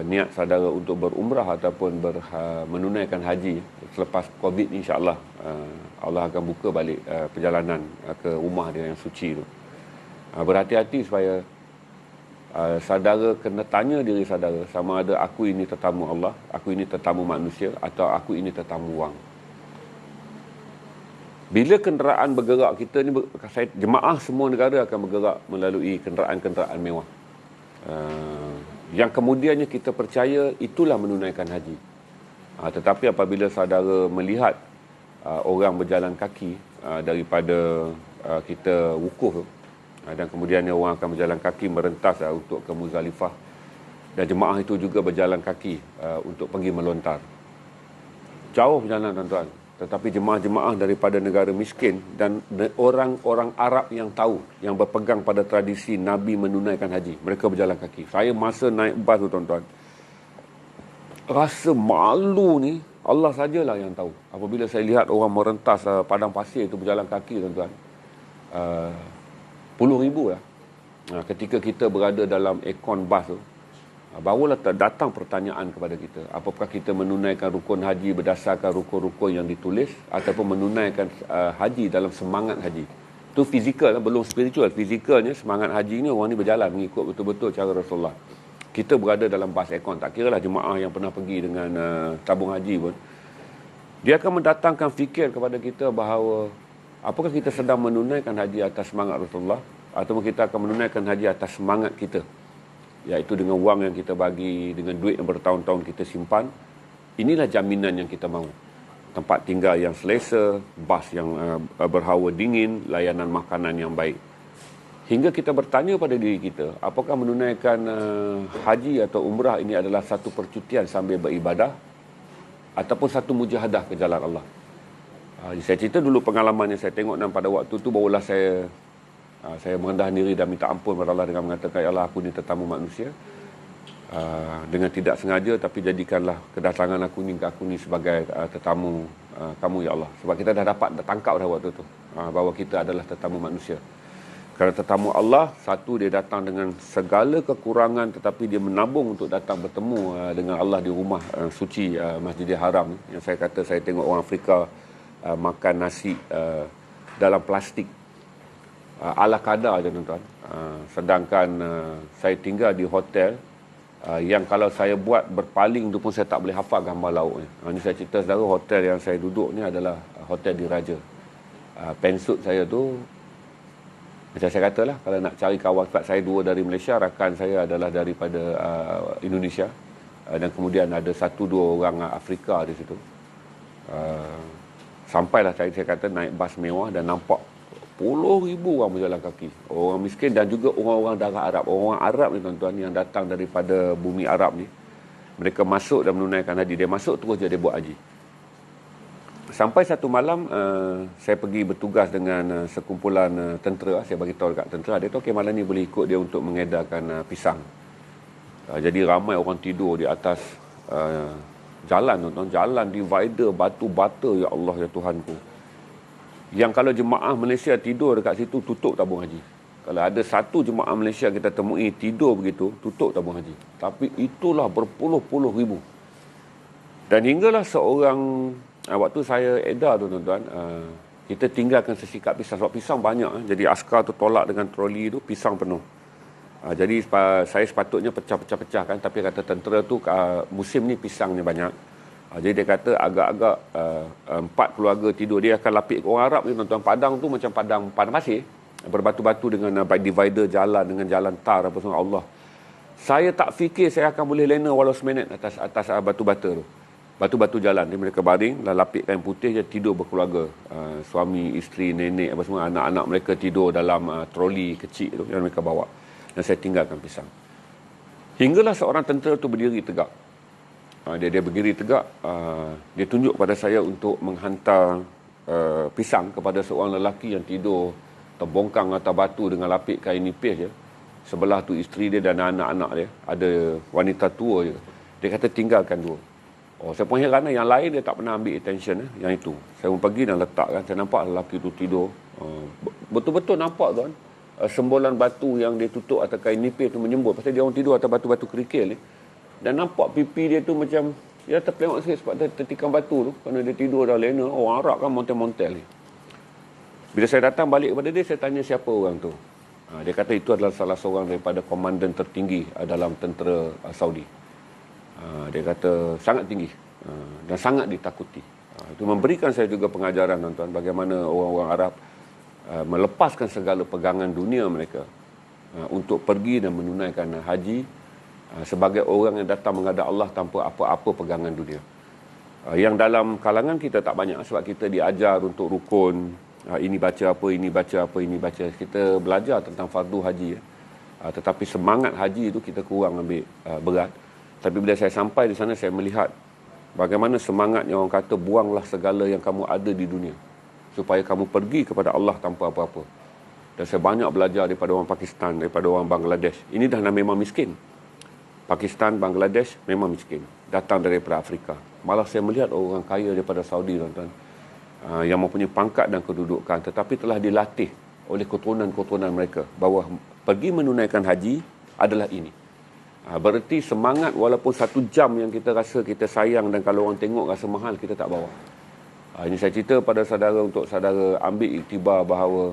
niat saudara untuk berumrah ataupun menunaikan haji selepas COVID ni, insya-Allah Allah akan buka balik perjalanan ke rumah dia yang suci tu. Berhati-hati supaya saudara kena tanya diri saudara sama ada aku ini tetamu Allah, aku ini tetamu manusia, atau aku ini tetamu wang. Bila kenderaan bergerak, kita ni jemaah semua negara akan bergerak melalui kenderaan-kenderaan mewah. Yang kemudiannya kita percaya itulah menunaikan haji. Tetapi apabila saudara melihat orang berjalan kaki daripada kita wukuf tu, dan kemudiannya orang akan berjalan kaki merentas untuk ke Muzdalifah, dan jemaah itu juga berjalan kaki untuk pergi melontar. Jauh perjalanan, tuan-tuan. Tetapi jemaah-jemaah daripada negara miskin dan orang-orang Arab yang tahu, yang berpegang pada tradisi Nabi menunaikan haji, mereka berjalan kaki. Saya masa naik bas tu, tuan-tuan, rasa malu ni Allah sajalah yang tahu. Apabila saya lihat orang merentas padang pasir itu berjalan kaki, tuan-tuan, puluh ribu lah. Ketika kita berada dalam aircon bas tu, barulah datang pertanyaan kepada kita, apakah kita menunaikan rukun haji berdasarkan rukun-rukun yang ditulis ataupun menunaikan haji dalam semangat haji. Itu fizikal, belum spiritual. Fizikalnya, semangat haji ni orang ni berjalan mengikut betul-betul cara Rasulullah. Kita berada dalam bas aircon, tak kira lah jemaah yang pernah pergi dengan tabung haji pun, Dia akan mendatangkan fikir kepada kita bahawa apakah kita sedang menunaikan haji atas semangat Rasulullah, ataupun kita akan menunaikan haji atas semangat kita, iaitu dengan wang yang kita bagi, dengan duit yang bertahun-tahun kita simpan. Inilah jaminan yang kita mahu. Tempat tinggal yang selesa, bas yang berhawa dingin, layanan makanan yang baik. Hingga kita bertanya pada diri kita, apakah menunaikan haji atau umrah ini adalah satu percutian sambil beribadah ataupun satu mujahadah ke jalan Allah. Saya cerita dulu pengalaman yang saya tengok, dan pada waktu tu barulah saya merendah diri dan minta ampun kepada Allah dengan mengatakan, ya Allah, aku ni tetamu manusia. Dengan tidak sengaja, tapi jadikanlah kedatangan aku ni sebagai tetamu kamu, ya Allah. Sebab kita dah dapat tangkap dah waktu tu bahawa kita adalah tetamu manusia. Kerana tetamu Allah, satu, dia datang dengan segala kekurangan, tetapi dia menabung untuk datang bertemu dengan Allah di rumah suci Masjidil Haram. Yang saya kata, saya tengok orang Afrika makan nasi dalam plastik ala kadar je, tuan-tuan. Sedangkan saya tinggal di hotel yang kalau saya buat berpaling tu pun saya tak boleh hafal gambar lauknya. Ini saya cerita, saudara, hotel yang saya duduk ni adalah hotel Diraja. Pensut saya tu, macam saya katalah, kalau nak cari kawan, sebab saya dua dari Malaysia, rakan saya adalah daripada Indonesia, dan kemudian ada 1-2 orang Afrika di situ. Sampailah saya kata naik bas mewah dan nampak puluh ribu orang berjalan kaki. Orang miskin dan juga orang-orang darah Arab. Orang Arab ni, tuan-tuan, yang datang daripada bumi Arab ni, mereka masuk dan menunaikan haji. Dia masuk terus je dia buat haji. Sampai satu malam, saya pergi bertugas dengan sekumpulan tentera. Saya bagi tahu dekat tentera, dia tahu, okay, malam ni boleh ikut dia untuk mengedarkan pisang. Jadi ramai orang tidur di atas jalan, tuan-tuan. Jalan divider, batu bata, ya Allah, ya Tuhanku. Yang kalau jemaah Malaysia tidur dekat situ, tutup tabung haji. Kalau ada satu jemaah Malaysia kita temui tidur begitu, tutup tabung haji. Tapi itulah berpuluh-puluh ribu. Dan hinggalah seorang, waktu saya edar tu, tuan-tuan, kita tinggalkan sesikat pisang. Sebab pisang banyak. Jadi askar tu tolak dengan troli tu, pisang penuh. Jadi saya sepatutnya pecah-pecah-pecah kan. Tapi kata tentera tu, musim ni pisangnya banyak. Jadi dia kata agak-agak 4 keluarga tidur. Dia akan lapik orang Arab ni, tuan-tuan. Padang tu macam padang pasir, berbatu-batu dengan divider jalan, dengan jalan tar apa semua. Allah, saya tak fikir saya akan boleh lena walau seminit atas batu-batu tu. Batu-batu jalan. Dia mereka baring, lapik kain putih je, tidur berkeluarga. Suami, isteri, nenek apa semua, anak-anak mereka tidur dalam troli kecil tu yang mereka bawa. Dan saya tinggalkan pisang. Hinggalah seorang tentera tu berdiri tegak. Dia berdiri tegak, dia tunjuk pada saya untuk menghantar pisang kepada seorang lelaki yang tidur terbongkang atas batu dengan lapik kain nipis je. Sebelah tu isteri dia dan anak-anak dia. Ada wanita tua je. Dia kata tinggalkan dua. Saya pun heran, yang lain dia tak pernah ambil attention. Yang itu, saya pun pergi dan letak kan. Saya nampak lelaki tu tidur. Betul-betul nampak, tuan. Sembolan batu yang dia tutup atas kain nipis tu menyembul. Pasal dia orang tidur atas batu-batu kerikil ni. Dan nampak pipi dia tu macam, dia terpelengok sikit sebab dia tertikam batu tu. Kerana dia tidur dah lena. Orang Arab kan montel-montel ni. Bila saya datang balik kepada dia, saya tanya siapa orang tu. Dia kata itu adalah salah seorang daripada komandan tertinggi dalam tentera Saudi. Dia kata sangat tinggi dan sangat ditakuti. Itu memberikan saya juga pengajaran, tuan-tuan, bagaimana orang-orang Arab melepaskan segala pegangan dunia mereka untuk pergi dan menunaikan haji sebagai orang yang datang menghadap Allah tanpa apa-apa pegangan dunia. Yang dalam kalangan kita tak banyak, sebab kita diajar untuk rukun, ini baca apa, ini baca apa, ini baca. Kita belajar tentang fardu haji, tetapi semangat haji itu kita kurang ambil berat. Tapi bila saya sampai di sana, saya melihat bagaimana semangatnya orang kata, buanglah segala yang kamu ada di dunia supaya kamu pergi kepada Allah tanpa apa-apa. Dan saya banyak belajar daripada orang Pakistan, daripada orang Bangladesh. Ini dah memang miskin. Pakistan, Bangladesh memang miskin. Datang daripada Afrika. Malah saya melihat orang kaya daripada Saudi, tuan-tuan, yang mempunyai pangkat dan kedudukan, tetapi telah dilatih oleh keturunan-keturunan mereka bahawa pergi menunaikan haji adalah ini. Bererti semangat, walaupun 1 jam yang kita rasa kita sayang dan kalau orang tengok rasa mahal, kita tak bawa. Ini saya cerita pada saudara untuk saudara ambil iktibar bahawa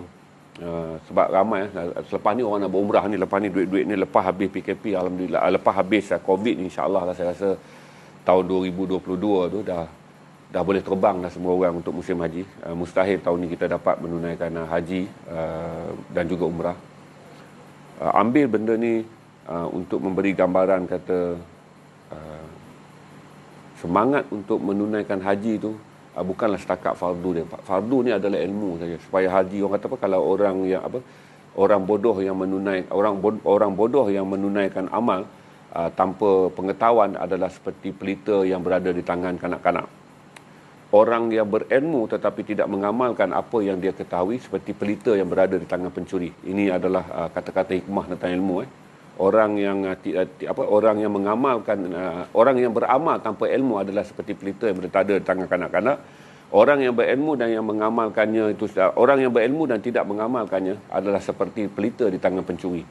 sebab ramai selepas ni orang nak berumrah ni, lepas ni duit-duit ni, lepas habis PKP, alhamdulillah, lepas habis COVID ni, insyaAllah lah, saya rasa tahun 2022 tu dah dah boleh terbang dah semua orang untuk musim haji. Mustahil tahun ni kita dapat menunaikan haji dan juga umrah. Ambil benda ni untuk memberi gambaran kata semangat untuk menunaikan haji tu bukanlah setakat fardu dia. Fardu ni adalah ilmu saja. Supaya haji, orang kata apa, kalau orang yang orang bodoh yang menunaikan amal tanpa pengetahuan adalah seperti pelita yang berada di tangan kanak-kanak. Orang yang berilmu tetapi tidak mengamalkan apa yang dia ketahui seperti pelita yang berada di tangan pencuri. Ini adalah kata-kata hikmah tentang ilmu. Orang yang orang yang mengamalkan, orang yang beramal tanpa ilmu adalah seperti pelita yang berada di tangan kanak-kanak. Orang yang berilmu dan yang mengamalkannya itu, orang yang berilmu dan tidak mengamalkannya adalah seperti pelita di tangan pencuri.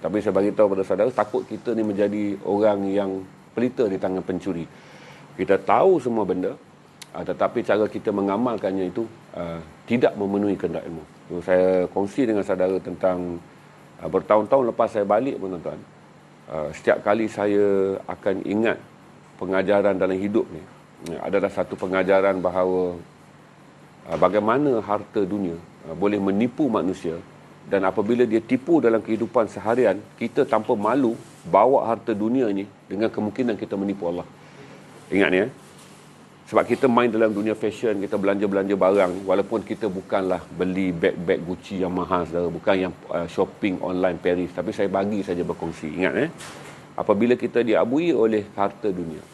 Tapi saya bagi tahu pada saudara, takut kita ni menjadi orang yang pelita di tangan pencuri. Kita tahu semua benda, tetapi cara kita mengamalkannya itu tidak memenuhi kehendak ilmu. So, saya kongsi dengan saudara tentang bertahun-tahun lepas saya balik pun tuan-tuan, setiap kali saya akan ingat pengajaran dalam hidup ni, adalah satu pengajaran bahawa bagaimana harta dunia boleh menipu manusia, dan apabila dia tipu dalam kehidupan seharian, kita tanpa malu bawa harta dunia ni dengan kemungkinan kita menipu Allah. Ingat ni sebab kita main dalam dunia fashion, kita belanja-belanja barang, walaupun kita bukanlah beli beg-beg Gucci yang mahal, saudara, bukan yang shopping online Paris, tapi saya bagi saja berkongsi. Ingat apabila kita diabui oleh harta dunia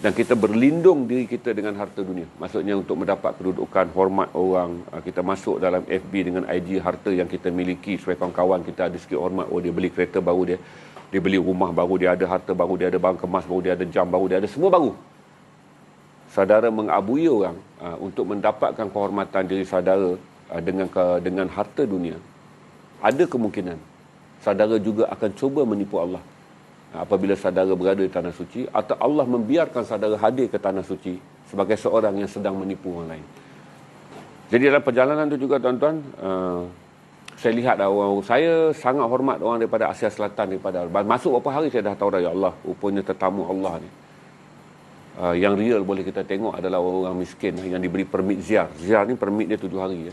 dan kita berlindung diri kita dengan harta dunia, maksudnya untuk mendapat kedudukan, hormat orang, kita masuk dalam FB dengan IG harta yang kita miliki supaya kawan-kawan kita ada sikit hormat. Oh, dia beli kereta baru, dia beli rumah baru, dia ada harta baru, dia ada barang kemas baru, dia ada jam baru, dia ada semua baru. Saudara mengabui orang untuk mendapatkan kehormatan diri saudara dengan harta dunia, ada kemungkinan saudara juga akan cuba menipu Allah apabila saudara berada di tanah suci, atau Allah membiarkan saudara hadir ke tanah suci sebagai seorang yang sedang menipu orang lain. Jadi dalam perjalanan tu juga tuan-tuan, saya lihat orang, saya sangat hormat orang daripada Asia Selatan, daripada masuk beberapa hari saya dah tahu dah, ya Allah, rupanya tetamu Allah ni. Yang real boleh kita tengok adalah orang miskin yang diberi permit ziar. Ziar ni permit dia 7 hari.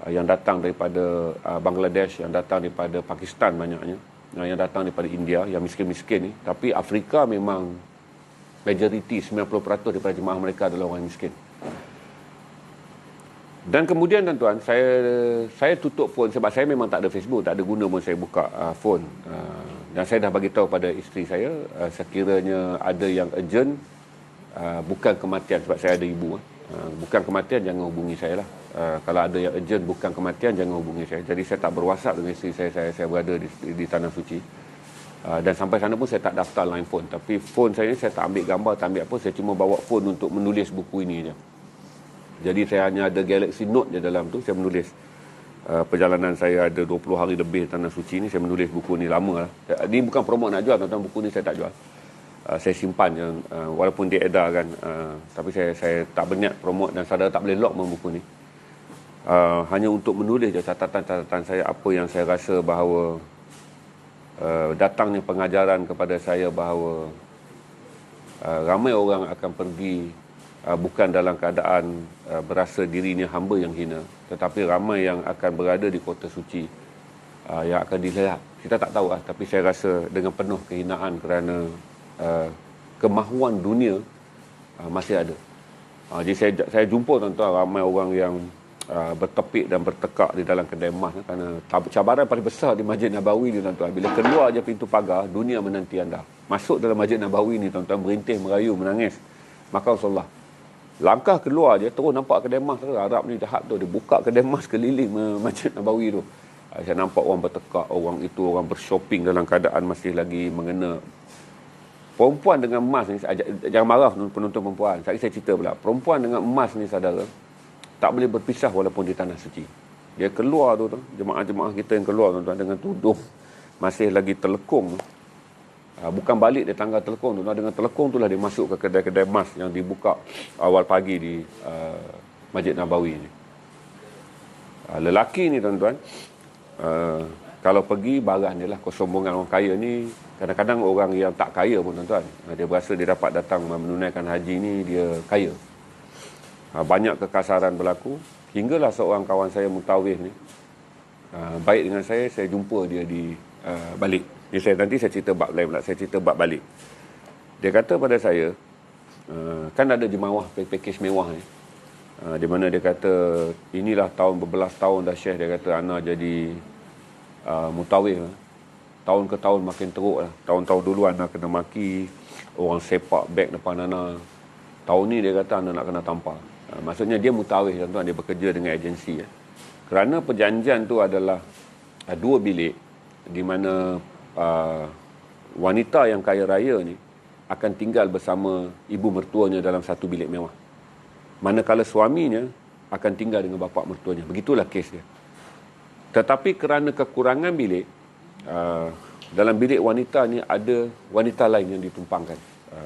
Yang datang daripada Bangladesh, yang datang daripada Pakistan banyaknya, yang datang daripada India, yang miskin-miskin ni. Tapi Afrika memang majoriti, 90% daripada jemaah mereka adalah orang miskin. Dan kemudian tuan-tuan, saya tutup phone sebab saya memang tak ada Facebook, tak ada guna pun saya buka phone. Dan saya dah bagi tahu pada isteri saya, sekiranya ada yang urgent, bukan kematian, sebab saya ada ibu, bukan kematian, jangan hubungi saya lah. Kalau ada yang urgent bukan kematian, jangan hubungi saya. Jadi saya tak berwhatsapp dengan isteri saya berada di tanah suci, dan sampai sana pun saya tak daftar line phone. Tapi phone saya ni saya tak ambil gambar, tak ambil apa, saya cuma bawa phone untuk menulis buku ini je. Jadi saya hanya ada Galaxy Note je dalam tu, saya menulis perjalanan saya ada 20 hari lebih tanah suci ni, saya menulis buku ni lama lah. Ini bukan promote nak jual tuan-tuan, buku ni saya tak jual. Saya simpan je, walaupun dia edarkan, tapi saya tak berniat promote, dan saudara tak boleh lock buku ni. Hanya untuk menulis je catatan-catatan saya, apa yang saya rasa bahawa datangnya pengajaran kepada saya bahawa ramai orang akan pergi bukan dalam keadaan berasa dirinya hamba yang hina, tetapi ramai yang akan berada di kota suci yang akan dilihat. Kita tak tahu lah, tapi saya rasa dengan penuh kehinaan kerana kemahuan dunia masih ada. Jadi saya jumpa tuan-tuan ramai orang yang bertepik dan bertekak di dalam kedai emas, kerana cabaran paling besar di Masjid Nabawi ni tuan-tuan, bila keluar je pintu pagar, dunia menanti anda. Masuk dalam Masjid Nabawi ni tuan-tuan, berintih, merayu, menangis, maka Rasulullah. Langkah keluar je, terus nampak kedai emas. Arab ni jahat tu, dia buka kedai emas keliling Masjid Nabawi tu. Saya nampak orang bertekak, orang itu, orang bershopping dalam keadaan masih lagi mengena. Perempuan dengan emas ni, jangan marah penonton perempuan, saya cerita pula. Perempuan dengan emas ni saudara, tak boleh berpisah walaupun di tanah suci. Dia keluar tu, jemaah-jemaah kita yang keluar tuan-tuan dengan tudung masih lagi telekung. Bukan balik dia tangga telekung tu, dengan telekung tu lah dia masuk ke kedai-kedai emas yang dibuka awal pagi di Masjid Nabawi ni. Lelaki ni tuan-tuan, kalau pergi barang dia lah. Kesombongan orang kaya ni, kadang-kadang orang yang tak kaya pun tuan-tuan, dia berasa dia dapat datang menunaikan haji ni, dia kaya. Banyak kekasaran berlaku. Hinggalah seorang kawan saya mutawif ni baik dengan saya jumpa dia di balik. Nanti saya cerita bab lain pula, saya cerita bab balik. Dia kata pada saya, kan ada jemaah pakej mewah ni. Di mana dia kata, inilah tahun berbelas tahun dah Syekh, dia kata ana jadi mutawif. Tahun ke tahun makin teruk lah. Tahun-tahun dulu ana kena maki, orang sepak beg depan ana. Tahun ni dia kata ana nak kena tampar. Maksudnya dia mutawif, tuan-tuan, dia bekerja dengan agensi. Kerana perjanjian tu adalah 2 bilik, di mana wanita yang kaya raya ni akan tinggal bersama ibu mertuanya dalam satu bilik mewah. Manakala suaminya akan tinggal dengan bapa mertuanya. Begitulah kes dia. Tetapi kerana kekurangan bilik, dalam bilik wanita ni ada wanita lain yang ditumpangkan.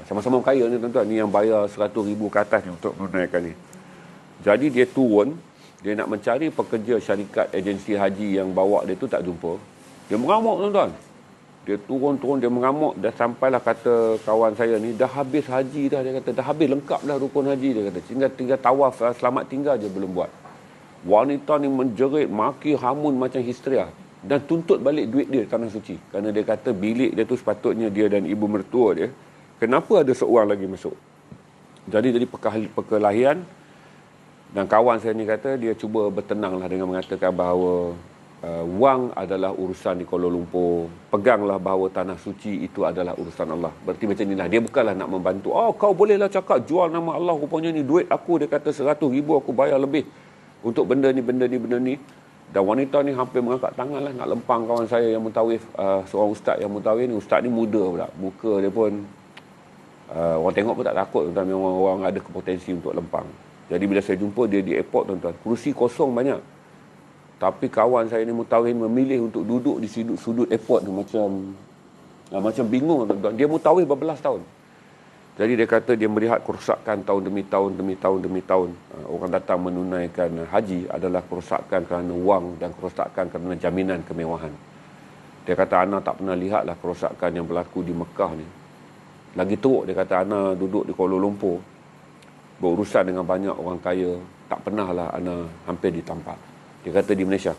Sama-sama kaya ni, tuan-tuan. Ni yang bayar 100,000 ke atas ni untuk menunaikan ni. Jadi dia turun, dia nak mencari pekerja syarikat agensi haji yang bawa dia tu, tak jumpa. Dia mengamuk, tuan-tuan. Dia turun, dia mengamuk. Dah sampailah, kata kawan saya ni, dah habis haji dah. Dia kata, dah habis lengkap dah rukun haji. Dia kata, tinggal tawaf, selamat tinggal je belum buat. Wanita ni menjerit, maki, hamun macam histeria. Dan tuntut balik duit dia tanah suci. Kerana dia kata bilik dia tu sepatutnya dia dan ibu mertua dia. Kenapa ada seorang lagi masuk? Jadi perkelahian. Dan kawan saya ni kata, dia cuba bertenanglah dengan mengatakan bahawa wang adalah urusan di Kuala Lumpur. Peganglah bahawa tanah suci itu adalah urusan Allah. Berarti macam inilah. Dia bukanlah nak membantu. Oh, kau bolehlah cakap jual nama Allah. Rupanya ni duit aku. Dia kata 100,000 aku bayar lebih untuk benda ni. Dan wanita ni hampir mengangkat tangan lah, nak lempang kawan saya yang mutawif. Seorang ustaz yang mutawif ni. Ustaz ni muda pula. Muka dia pun orang tengok pun tak takut. Memang orang ada kepotensi untuk lempang. Jadi bila saya jumpa dia di airport, tuan-tuan, kerusi kosong banyak. Tapi kawan saya ni mutawif memilih untuk duduk di sudut airport tu macam bingung, tuan-tuan. Dia mutawif berbelas tahun. Jadi dia kata dia melihat kerosakan tahun demi tahun. Orang datang menunaikan haji adalah kerosakan kerana wang dan kerosakan kerana jaminan kemewahan. Dia kata, ana tak pernah lihatlah kerosakan yang berlaku di Mekah ni. Lagi teruk, dia kata, ana duduk di Kuala Lumpur, berurusan dengan banyak orang kaya, tak pernahlah ana hampir ditampar. Dia kata di Malaysia,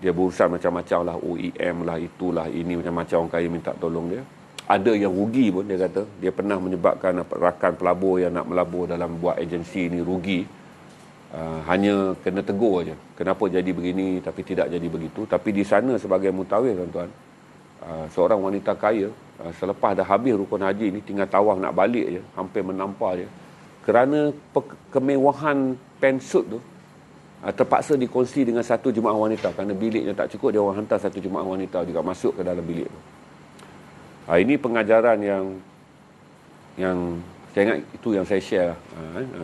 dia berurusan macam-macam lah, OEM lah, itulah, ini, macam-macam orang kaya minta tolong dia. Ada yang rugi pun, dia kata. Dia pernah menyebabkan rakan pelabur yang nak melabur dalam buat agensi ni rugi. Hanya kena tegur aja. Kenapa jadi begini tapi tidak jadi begitu. Tapi di sana sebagai mutawif, tuan-tuan, seorang wanita kaya, selepas dah habis rukun haji ni, tinggal tawaf nak balik je, hampir menampar dia. Kerana kemewahan pensut tu, terpaksa dikongsi dengan satu jemaah wanita. Kerana biliknya tak cukup, dia orang hantar satu jemaah wanita juga masuk ke dalam bilik tu. Ini pengajaran yang saya ingat itu yang saya share lah.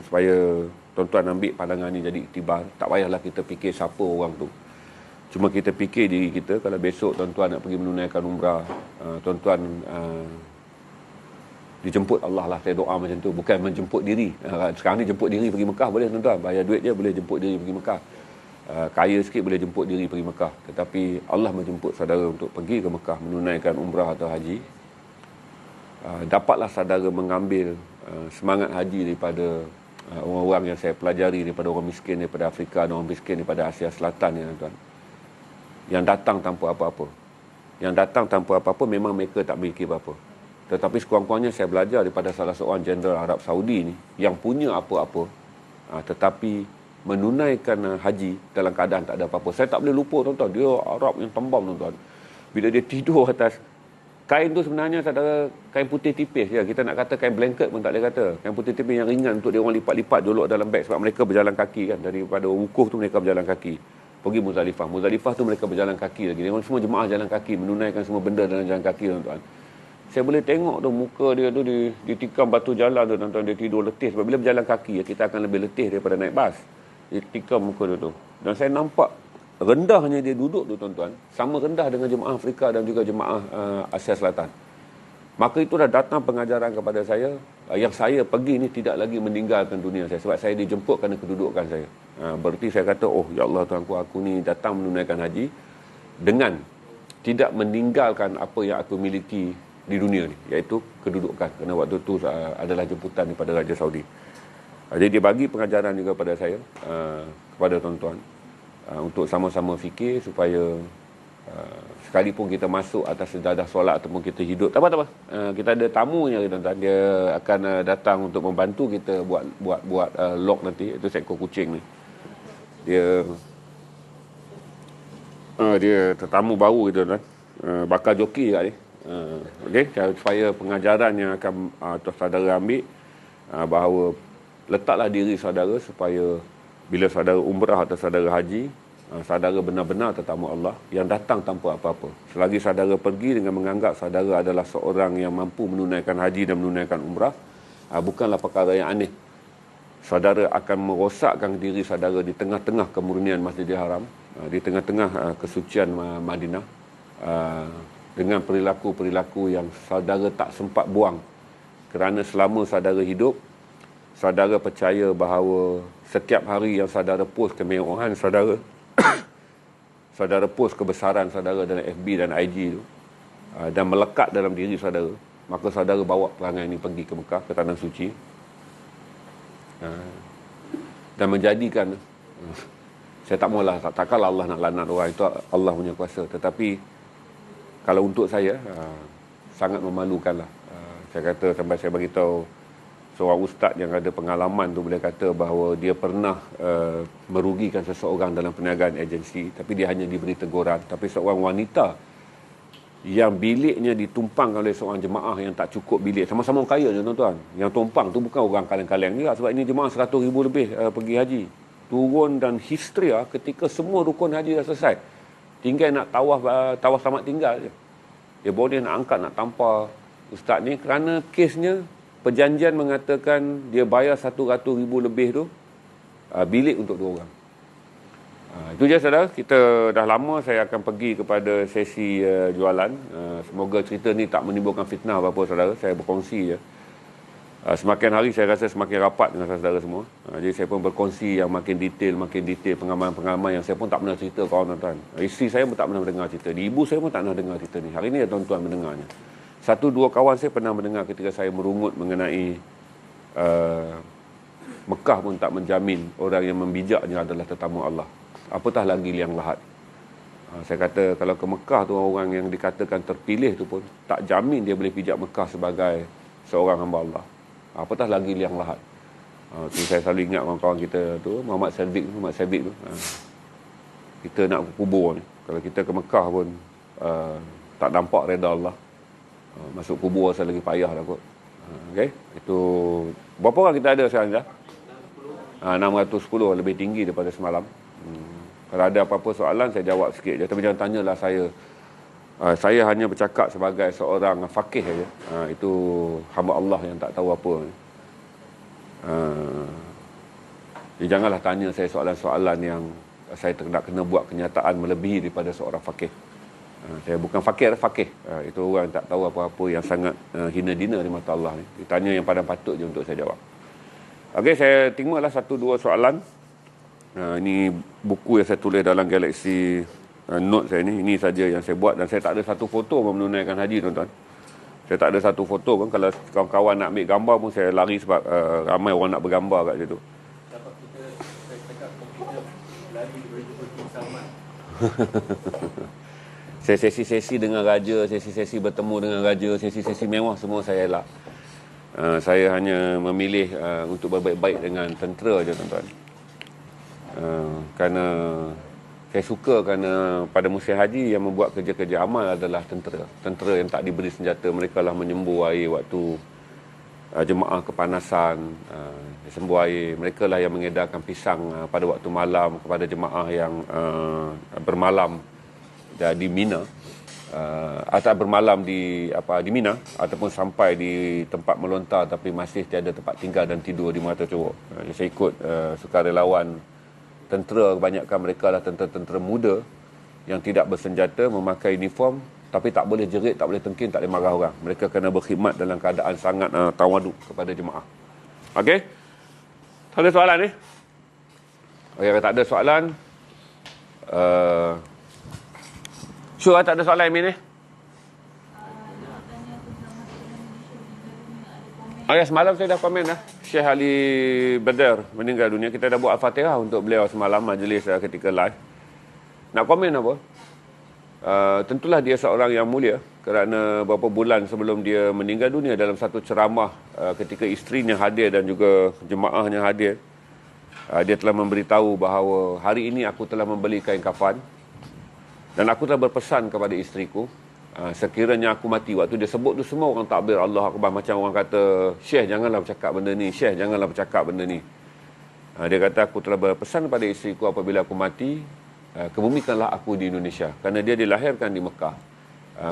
Supaya tuan-tuan ambil pandangan ni jadi iktibar. Tak payahlah kita fikir siapa orang tu. Cuma kita fikir diri kita. Kalau besok tuan-tuan nak pergi menunaikan umrah, tuan-tuan dijemput Allah lah. Saya doa macam tu. Bukan menjemput diri. Sekarang ni jemput diri pergi Mekah boleh, tuan-tuan. Bayar duit je boleh jemput diri pergi Mekah. Kaya sikit boleh jemput diri pergi Mekah. Tetapi Allah menjemput saudara untuk pergi ke Mekah menunaikan umrah atau haji. Dapatlah saudara mengambil semangat haji daripada orang-orang yang saya pelajari, daripada orang miskin daripada Afrika dan orang miskin daripada Asia Selatan, ya, tuan. Yang datang tanpa apa-apa. Yang datang tanpa apa-apa, memang mereka tak memiliki apa-apa. Tetapi sekurang-kurangnya saya belajar daripada salah seorang jeneral Arab Saudi ni yang punya apa-apa, tetapi menunaikan haji dalam keadaan tak ada apa-apa. Saya tak boleh lupa, tuan-tuan, dia Arab yang tembam, tuan-tuan. Bila dia tidur atas kain tu, sebenarnya saudara, kain putih tipis ya. Kita nak kata kain blanket pun tak boleh kata. Kain putih tipis yang ringan untuk dia orang lipat-lipat jolok dalam beg, sebab mereka berjalan kaki kan. Daripada wukuf tu mereka berjalan kaki pergi Muzdalifah. Muzdalifah tu mereka berjalan kaki lagi. Dia orang semua jemaah jalan kaki, menunaikan semua benda dalam jalan kaki, tuan-tuan. Saya boleh tengok tu muka dia tu ditikam batu jalan tu, tuan-tuan. Dia tidur letih sebab bila berjalan kaki ya, kita akan lebih letih daripada naik bas. Dia tikam muka dia tu. Dan saya nampak rendahnya dia duduk tu, tuan-tuan, sama rendah dengan jemaah Afrika dan juga jemaah Asia Selatan. Maka itu dah datang pengajaran kepada saya, yang saya pergi ni tidak lagi meninggalkan dunia saya, sebab saya dijemput kerana kedudukan saya. Berarti saya kata, oh ya Allah Tuhanku, aku ni datang menunaikan haji dengan tidak meninggalkan apa yang aku miliki di dunia ni, iaitu kedudukan. Kerana waktu tu adalah jemputan daripada Raja Saudi. Jadi dia bagi pengajaran juga pada saya, kepada tuan-tuan, untuk sama-sama fikir supaya sekalipun kita masuk atas sejadah solat ataupun kita hidup, tak apa. Kita ada tamunya tuan-tuan, dia akan datang untuk membantu kita buat log nanti. Itu seekor kucing ni. Dia tetamu baru gitu tuan. Bakal joki kat ni. Okey, supaya pengajaran yang akan tuan saudara ambil, bahawa letaklah diri saudara supaya bila saudara umrah atau saudara haji, saudara benar-benar tetamu Allah yang datang tanpa apa-apa. Selagi saudara pergi dengan menganggap saudara adalah seorang yang mampu menunaikan haji dan menunaikan umrah, bukanlah perkara yang aneh. Saudara akan merosakkan diri saudara di tengah-tengah kemurnian Masjidil Haram, di tengah-tengah kesucian Madinah, dengan perilaku-perilaku yang saudara tak sempat buang. Kerana selama saudara hidup, saudara percaya bahawa setiap hari yang saudara post kemewahan saudara, saudara post kebesaran saudara dalam FB dan IG tu, dan melekat dalam diri saudara, maka saudara bawa perangai ini pergi ke Mekah, ke Tanah Suci, dan menjadikan, saya tak maulah, takkanlah Allah nak lanat orang, itu Allah punya kuasa. Tetapi kalau untuk saya, sangat memalukanlah. Saya kata, sampai saya beritahu seorang ustaz yang ada pengalaman tu, boleh kata bahawa dia pernah merugikan seseorang dalam perniagaan agensi, tapi dia hanya diberi teguran. Tapi seorang wanita yang biliknya ditumpang oleh seorang jemaah yang tak cukup bilik, sama-sama kaya je tuan-tuan. Yang tumpang tu bukan orang kaleng-kaleng juga, sebab ini jemaah 100,000 lebih pergi haji. Turun dan histeria ketika semua rukun haji dah selesai. Tinggal nak tawaf selamat tinggal je. Dia boleh nak angkat, nak tampar ustaz ni kerana kesnya perjanjian mengatakan dia bayar 100,000 lebih tu bilik untuk 2 orang. Itu je saudara, kita dah lama saya akan pergi kepada sesi jualan. Semoga cerita ni tak menimbulkan fitnah apa-apa saudara, saya berkongsi je. Semakin hari saya rasa semakin rapat dengan saudara semua. Jadi saya pun berkongsi yang makin detail pengalaman-pengalaman yang saya pun tak pernah cerita kawan tuan-tuan. Isteri saya pun tak pernah mendengar cerita ni. Ibu saya pun tak pernah dengar cerita ni. Hari ni tuan-tuan mendengarnya. 1-2 kawan saya pernah mendengar ketika saya merungut mengenai Mekah pun tak menjamin orang yang membijaknya adalah tetamu Allah. Apatah lagi liang lahat. Saya kata kalau ke Mekah tu orang yang dikatakan terpilih tu pun tak jamin dia boleh pijak Mekah sebagai seorang hamba Allah. Apatah lagi liang lahat. Tu saya selalu ingat kawan-kawan kita tu, Muhammad Sabik tu. Kita nak kubur ni. Kalau kita ke Mekah pun tak nampak reda Allah. Masuk kubur saya lagi payah lah kot. Okey, itu berapa orang kita ada sekarang dah? 610, lebih tinggi daripada semalam. Kalau ada apa-apa soalan saya jawab sikit je, tapi jangan tanyalah saya. Saya hanya bercakap sebagai seorang faqih saja. Itu hamba Allah yang tak tahu apa. Janganlah tanya saya soalan-soalan yang saya nak kena buat kenyataan melebihi daripada seorang faqih. Saya bukan faqih. Itu orang yang tak tahu apa-apa, yang sangat hina-dina di mata Allah ni. Ditanya yang paling patut je untuk saya jawab. Okey, saya timalah 1-2 soalan. Ini buku yang saya tulis dalam Galaxy Note saya ni. Ini saja yang saya buat, dan saya tak ada satu foto pun menunaikan haji tuan-tuan. Saya tak ada satu foto pun. Kalau kawan-kawan nak ambil gambar pun saya lari sebab ramai orang nak bergambar kat situ. Dapat kita cakap komputer lari daripada King Salman. Saya sesi-sesi dengan raja, sesi-sesi bertemu dengan raja, sesi-sesi mewah semua saya elak. Saya hanya memilih untuk berbaik-baik dengan tentera je tuan-tuan. Kerana saya suka, kerana pada musim haji yang membuat kerja-kerja amal adalah tentera. Tentera yang tak diberi senjata, mereka lah menyembuh air waktu jemaah kepanasan, sembuh air. Mereka lah yang mengedarkan pisang pada waktu malam kepada jemaah yang bermalam di Mina, atau bermalam di Mina, ataupun sampai di tempat melontar tapi masih tiada tempat tinggal dan tidur di Merata Curug. Saya ikut sukarelawan tentera. Kebanyakan mereka adalah tentera-tentera muda yang tidak bersenjata, memakai uniform, tapi tak boleh jerit, tak boleh tengking, tak boleh marah orang. Mereka kena berkhidmat dalam keadaan sangat tawaduk kepada jemaah. Okey? Tak ada soalan ni? Okey, kalau tak ada soalan, sure tak ada soalan Amin ni? Ya, semalam saya dah komen dah. Syekh Ali Badar meninggal dunia. Kita dah buat Al-Fatihah untuk beliau semalam majlis ketika live. Nak komen apa? Tentulah dia seorang yang mulia kerana beberapa bulan sebelum dia meninggal dunia dalam satu ceramah ketika isterinya hadir dan juga jemaahnya hadir, dia telah memberitahu bahawa hari ini aku telah membeli kain kafan dan aku telah berpesan kepada isteriku, sekiranya aku mati, waktu dia sebut tu semua orang takbir Allah Akbar, macam orang kata, Syekh janganlah bercakap benda ni, Syekh janganlah bercakap benda ni. Dia kata aku telah berpesan kepada isteriku apabila aku mati, kebumikanlah aku di Indonesia, kerana dia dilahirkan di Mekah.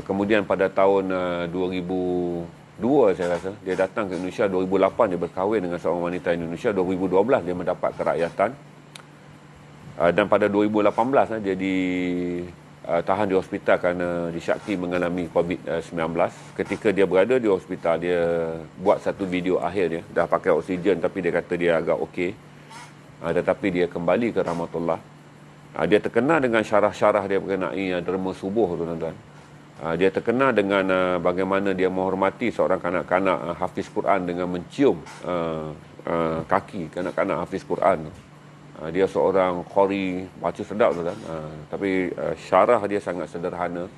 Kemudian pada tahun 2002 saya rasa dia datang ke Indonesia. 2008 dia berkahwin dengan seorang wanita Indonesia. 2012 dia mendapat kerakyatan, dan pada 2018 dia tahan di hospital kerana disyaki mengalami COVID-19. Ketika dia berada di hospital, dia buat satu video akhir dia, dah pakai oksigen tapi dia kata dia agak okey, tetapi dia kembali ke rahmatullah. Dia terkenal dengan syarah-syarah dia berkenai derma subuh, tuan-tuan. Dia terkenal dengan bagaimana dia menghormati seorang kanak-kanak hafiz Quran dengan mencium kaki kanak-kanak hafiz Quran. Dia seorang qari, baca sedap, tuan-tuan. Tapi syarah dia sangat sederhana.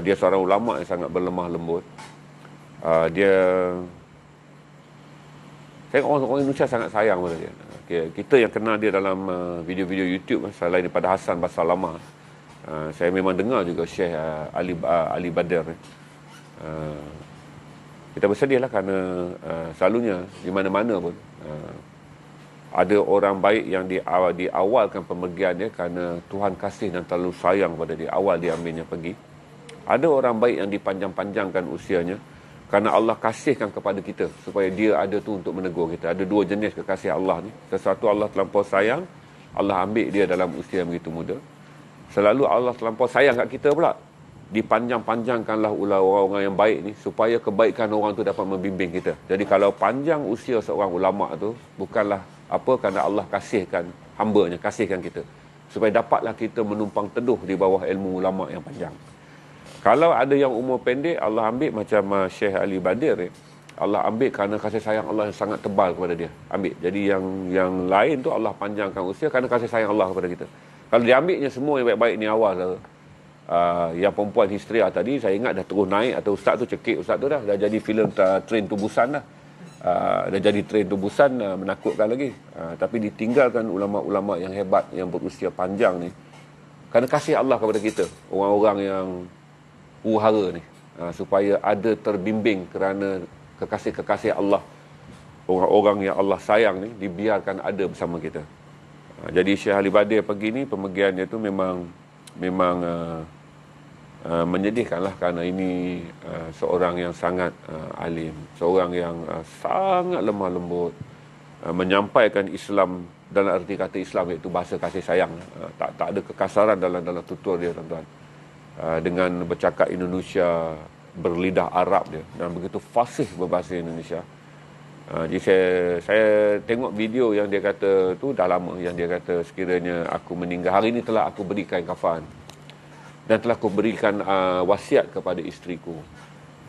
Dia seorang ulama yang sangat berlemah lembut. Saya orang Indonesia sangat sayang pada dia. Kita yang kenal dia dalam video-video YouTube, selain daripada Hasan Basar Lama, saya memang dengar juga Syekh Ali Badar. Kita bersedih lah kerana selalunya di mana-mana pun ada orang baik yang diawalkan pemergian dia kerana Tuhan kasih dan terlalu sayang pada dia, awal dia ambilnya pergi. Ada orang baik yang dipanjang-panjangkan usianya kerana Allah kasihkan kepada kita supaya dia ada tu untuk menegur kita. Ada dua jenis kekasih Allah ni. Sesuatu Allah terlampau sayang, Allah ambil dia dalam usia yang begitu muda. Selalu Allah terlampau sayang kat kita pula, dipanjang-panjangkanlah orang-orang yang baik ni supaya kebaikan orang tu dapat membimbing kita. Jadi kalau panjang usia seorang ulama tu bukanlah apa, kerana Allah kasihkan hamba-Nya, kasihkan kita supaya dapatlah kita menumpang teduh di bawah ilmu ulama yang panjang. Kalau ada yang umur pendek, Allah ambil macam Syekh Ali Badar ni. Allah ambil kerana kasih sayang Allah yang sangat tebal kepada dia. Ambil. Jadi yang lain tu Allah panjangkan usia kerana kasih sayang Allah kepada kita. Kalau dia ambilnya semua yang baik-baik ni awal, yang perempuan Histria tadi, saya ingat dah terus naik, atau ustaz tu cekik, ustaz tu dah jadi filem Train to Busan dah. Dah jadi Train to Busan, menakutkan lagi. Tapi ditinggalkan ulama-ulama yang hebat, yang berusia panjang ni, kerana kasih Allah kepada kita, orang-orang yang huru-hara ni, supaya ada terbimbing kerana kekasih-kekasih Allah, orang-orang yang Allah sayang ni dibiarkan ada bersama kita. Jadi Syekh Ali Badar pergi ni, pemergiannya tu memang menyedihkan lah, kerana ini seorang yang sangat alim, seorang yang sangat lemah lembut, menyampaikan Islam dalam arti kata Islam, iaitu bahasa kasih sayang. Tak ada kekasaran dalam tutur dia, tuan-tuan. Dengan bercakap Indonesia, berlidah Arab dia, dan begitu fasih berbahasa Indonesia. Jadi saya tengok video yang dia kata tu dah lama, yang dia kata sekiranya aku meninggal, hari ini telah aku beri kain kafan dan telah aku berikan wasiat kepada isteriku,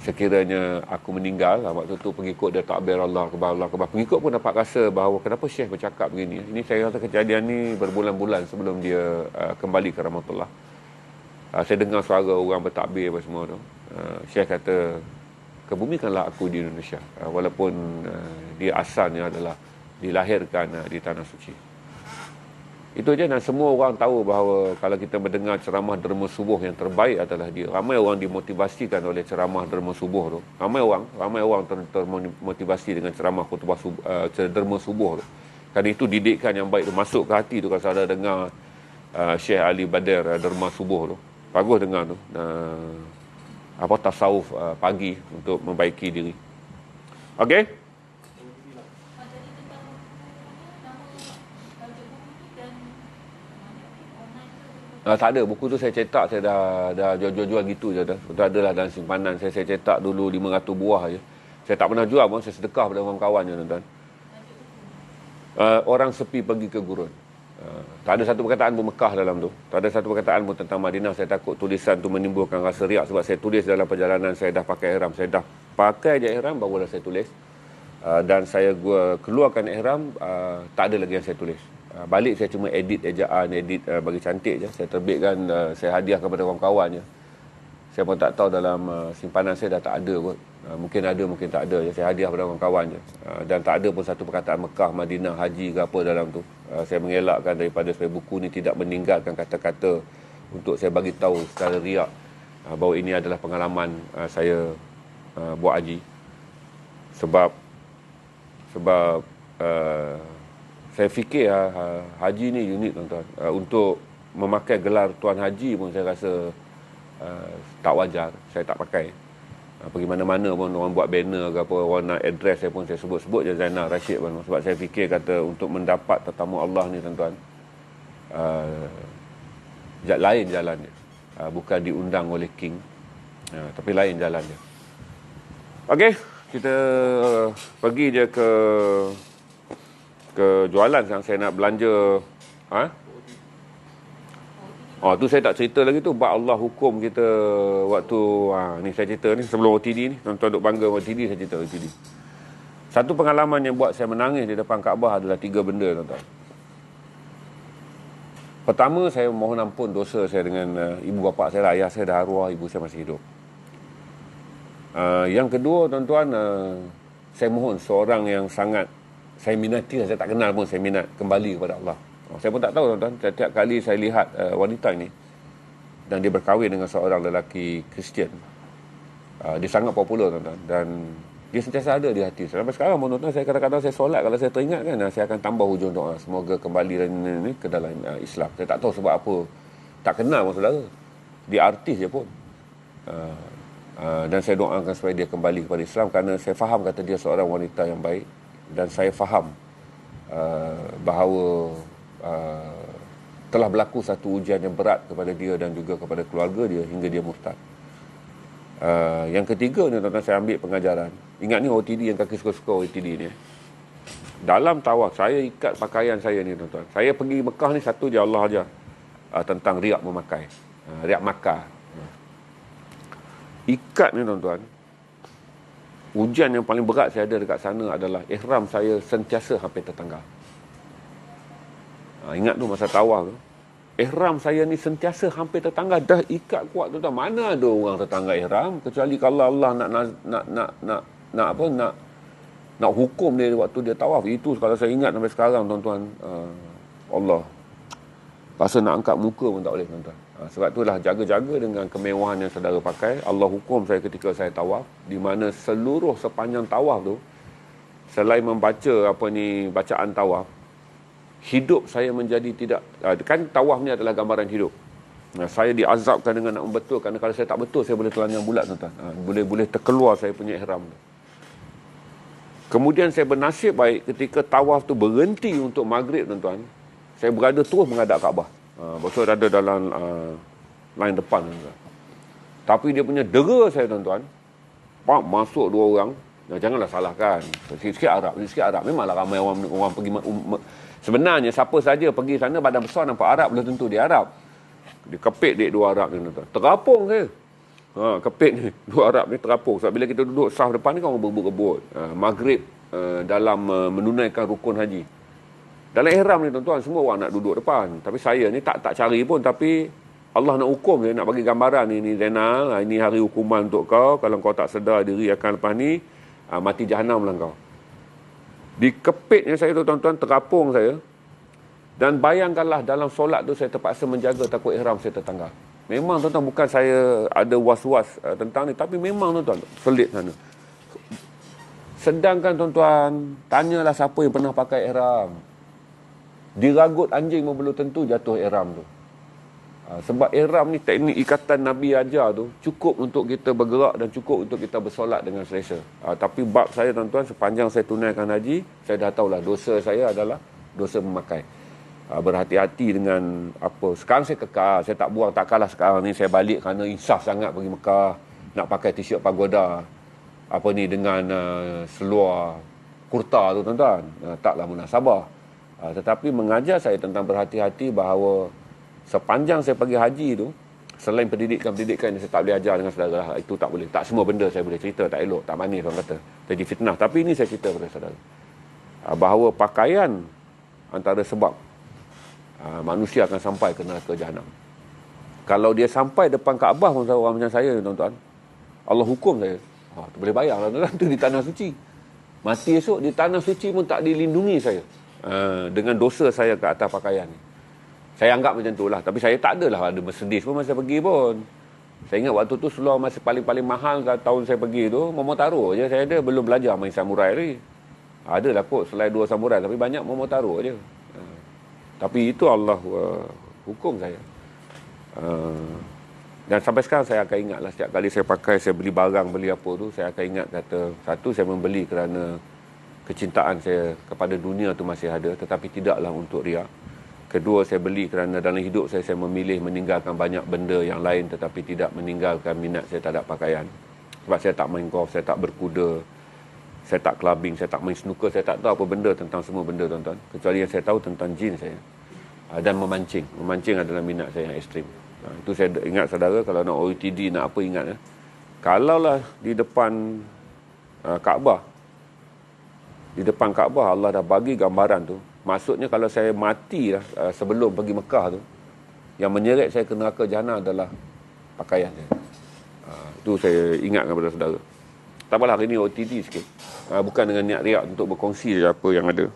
sekiranya aku meninggal, waktu tu pengikut dia takbir Allah Akbar, Allah Akbar. Pengikut pun dapat rasa bahawa kenapa Syekh bercakap begini. Ini saya rasa kejadian ni berbulan-bulan sebelum dia kembali ke rahmatullah. Saya dengar suara orang bertakbir apa semua tu. Syekh kata, kebumikanlah aku di Indonesia, walaupun dia asalnya adalah dilahirkan di Tanah Suci. Itu je, dan semua orang tahu bahawa kalau kita mendengar ceramah derma subuh, yang terbaik adalah dia. Ramai orang dimotivasikan oleh ceramah derma subuh tu. Ramai orang termotivasi dengan ceramah khutbah derma subuh tu. Kerana itu didikan yang baik tu, masuk ke hati tu. Kalau saudara dengar Syekh Ali Badar derma subuh tu, bagus dengar tu. Tasawuf pagi untuk membaiki diri. Okey? Tak ada. Buku tu saya cetak, saya dah jual-jual gitu je dah. Betul adalah dalam simpanan saya cetak dulu 500 buah je. Saya tak pernah jual pun, saya sedekah pada orang kawan je, tuan-tuan. Orang sepi pergi ke gurun. Tak ada satu perkataan pun Mekah dalam tu. Tak ada satu perkataan pun tentang Madinah. Saya takut tulisan tu menimbulkan rasa riak, sebab saya tulis dalam perjalanan saya dah pakai ihram. Saya dah pakai je ihram barulah saya tulis. dan saya keluarkan ihram, tak ada lagi yang saya tulis. Balik saya cuma edit ejaan, bagi cantik je. Saya terbitkan, saya hadiah kepada kawan-kawan je. Saya pun tak tahu dalam simpanan saya dah tak ada kot. Mungkin ada, mungkin tak ada. Saya hadiah kepada kawan-kawan je. Dan tak ada pun satu perkataan Mekah, Madinah, Haji ke apa dalam tu. Saya mengelakkan daripada supaya buku ni tidak meninggalkan kata-kata untuk saya bagi tahu secara riak bahawa ini adalah pengalaman saya buat haji. Sebab saya fikir haji ni unik, tuan-tuan. Untuk memakai gelar Tuan Haji pun saya rasa tak wajar. Saya tak pakai. Pergi mana-mana pun orang buat banner ke apa, orang nak address saya pun saya sebut je Zainal Rashid pun. Sebab saya fikir kata untuk mendapat tetamu Allah ni, tuan-tuan, lain jalan dia. Bukan diundang oleh King, tapi lain jalan dia. Okey, kita pergi je ke jualan sekarang. Saya nak belanja. Tu saya tak cerita lagi tu. Bab Allah hukum kita waktu ni saya cerita ni sebelum OTD ni. Tuan-tuan duk bangga OTD, saya cerita OTD. Satu pengalaman yang buat saya menangis di depan Kaabah adalah 3 benda, tuan-tuan. Pertama, saya mohon ampun dosa saya dengan ibu bapa saya. Ayah saya dah arwah, ibu saya masih hidup. Yang kedua, tuan-tuan, saya mohon seorang yang sangat saya minati, saya tak kenal pun, saya minat kembali kepada Allah. Saya pun tak tahu, tuan-tuan. Setiap kali saya lihat wanita ini dan dia berkahwin dengan seorang lelaki Kristian, dia sangat popular, tuan-tuan, dan dia sentiasa ada di hati saya. Sampai sekarang pun, tuan-tuan, saya kadang-kadang saya solat, kalau saya teringat kan, saya akan tambah hujung doa semoga kembali ini ke dalam Islam. Saya tak tahu sebab apa, tak kenal pun saudara, dia artis je pun. Dan saya doakan supaya dia kembali kepada Islam, kerana saya faham kata dia seorang wanita yang baik, dan saya faham bahawa telah berlaku satu ujian yang berat kepada dia dan juga kepada keluarga dia hingga dia murtad. Yang ketiga ni, tuan-tuan, saya ambil pengajaran. Ingat ni OTD yang kaki suka-suka OTD ni. Dalam tawaf, saya ikat pakaian saya ni, tuan-tuan. Saya pergi Mekah ni satu je Allah ajar tentang riak memakai. Riak Makkah. Ikat ni, tuan-tuan. Ujian yang paling berat saya ada dekat sana adalah ihram saya sentiasa hampir tertanggal. Ingat tu masa tawaf tu, ihram saya ni sentiasa hampir tertanggal. Dah ikat kuat, tuan-tuan. Mana ada orang tertanggal ihram, kecuali kalau Allah nak hukum dia waktu dia tawaf. Itu kalau saya ingat sampai sekarang, tuan-tuan, Allah rasa nak angkat muka pun tak boleh, tuan-tuan. Sebab itulah jaga-jaga dengan kemewahan yang saudara pakai. Allah hukum saya ketika saya tawaf, di mana sepanjang tawaf tu, selain membaca bacaan tawaf, hidup saya menjadi tidak, kan tawaf ni adalah gambaran hidup. Saya diazabkan dengan nak membetulkan, kerana kalau saya tak betul, saya boleh telanjang bulat, tuan-tuan. Boleh terkeluar saya punya ihram. Kemudian saya bernasib baik ketika tawaf tu berhenti untuk maghrib, tuan-tuan. Saya berada terus menghadap Kaabah. Betul ada dalam line depan, tuan-tuan. Tapi dia punya dera saya, tuan-tuan, masuk 2 orang. Janganlah salahkan. Sikit-sikit Arab. Memanglah ramai orang pergi. Sebenarnya siapa saja pergi sana badan besar nampak Arab, belum tentu dia Arab. Dia kepit dek 2 Arab ni, tuan-tuan. Terapung saya. Kepit ni 2 Arab ni terapung. Sebab bila kita duduk saf depan ni kan orang berebut-rebut. Maghrib dalam menunaikan rukun haji. Dalam ihram ni, tuan-tuan, semua orang nak duduk depan. Tapi saya ni tak cari pun, tapi Allah nak hukum dia, nak bagi gambaran ni Zainal, ini hari hukuman untuk kau. Kalau kau tak sedar diri akan lepas ni, mati jahanam lah kau. Dikepitnya saya tu, tuan-tuan, terapung saya. Dan bayangkanlah dalam solat tu saya terpaksa menjaga takut ihram saya tertanggal. Memang, tuan-tuan, bukan saya ada was-was tentang ni, tapi memang, tuan-tuan, selit sana. Sedangkan, tuan-tuan, tanyalah siapa yang pernah pakai ihram. Diragut anjing pun belum tentu jatuh ihram tu. Sebab ihram ni teknik ikatan Nabi ajar tu cukup untuk kita bergerak dan cukup untuk kita bersolat dengan selesa. Tapi bab saya, tuan-tuan, sepanjang saya tunaikan haji, saya dah tahulah dosa saya adalah dosa memakai. Berhati-hati dengan apa. Sekarang saya kekal, saya tak buang, tak kalah sekarang ni saya balik kerana insaf sangat pergi Mekah, nak pakai t-shirt pagoda dengan seluar kurta tu, tuan-tuan. Taklah munasabah. Tetapi mengajar saya tentang berhati-hati bahawa sepanjang saya pergi haji tu, Selain pendidikan yang saya tak boleh ajar dengan saudara, itu tak boleh. Tak semua benda saya boleh cerita, tak elok, tak manis orang kata. Jadi fitnah. Tapi ini saya cerita kepada saudara. Bahawa pakaian antara sebab manusia akan sampai ke neraka jahanam. Kalau dia sampai depan Kaabah orang macam saya, tuan-tuan, Allah hukum saya. Tu boleh bayar lah, tuan-tuan. Itu di tanah suci. Mati esok di tanah suci pun tak dilindungi saya. Dengan dosa saya ke atas pakaian ni. Saya anggap macam tu lah. Tapi saya tak adalah ada Mercedes pun masa pergi pun. Saya ingat waktu tu seluar masa paling-paling mahal tahun saya pergi tu, Momotaro je saya ada. Belum belajar main samurai lagi. Adalah kot selain 2 samurai. Tapi banyak Momotaro je. Tapi itu Allah hukum saya. Dan sampai sekarang saya akan ingat lah. Setiap kali saya pakai, saya beli barang, beli apa tu, saya akan ingat kata, satu saya membeli kerana kecintaan saya kepada dunia tu masih ada. Tetapi tidaklah untuk riak. Kedua, saya beli kerana dalam hidup saya memilih meninggalkan banyak benda yang lain tetapi tidak meninggalkan minat saya terhadap pakaian. Sebab saya tak main golf, saya tak berkuda, saya tak clubbing, saya tak main snooker, saya tak tahu apa benda tentang semua benda, tuan-tuan. Kecuali yang saya tahu tentang jin saya. Dan memancing. Memancing adalah minat saya yang ekstrim. Itu saya ingat saudara, kalau nak OETD, nak apa ingat. Kalaulah di depan Kaabah, di depan Kaabah Allah dah bagi gambaran tu. Maksudnya kalau saya mati lah, sebelum pergi Mekah tu, yang menyeret saya ke neraka jahanam adalah pakaian saya. Itu saya ingatkan kepada saudara. Tak apalah, hari ni OTD sikit. Bukan dengan niat riak untuk berkongsi apa yang ada.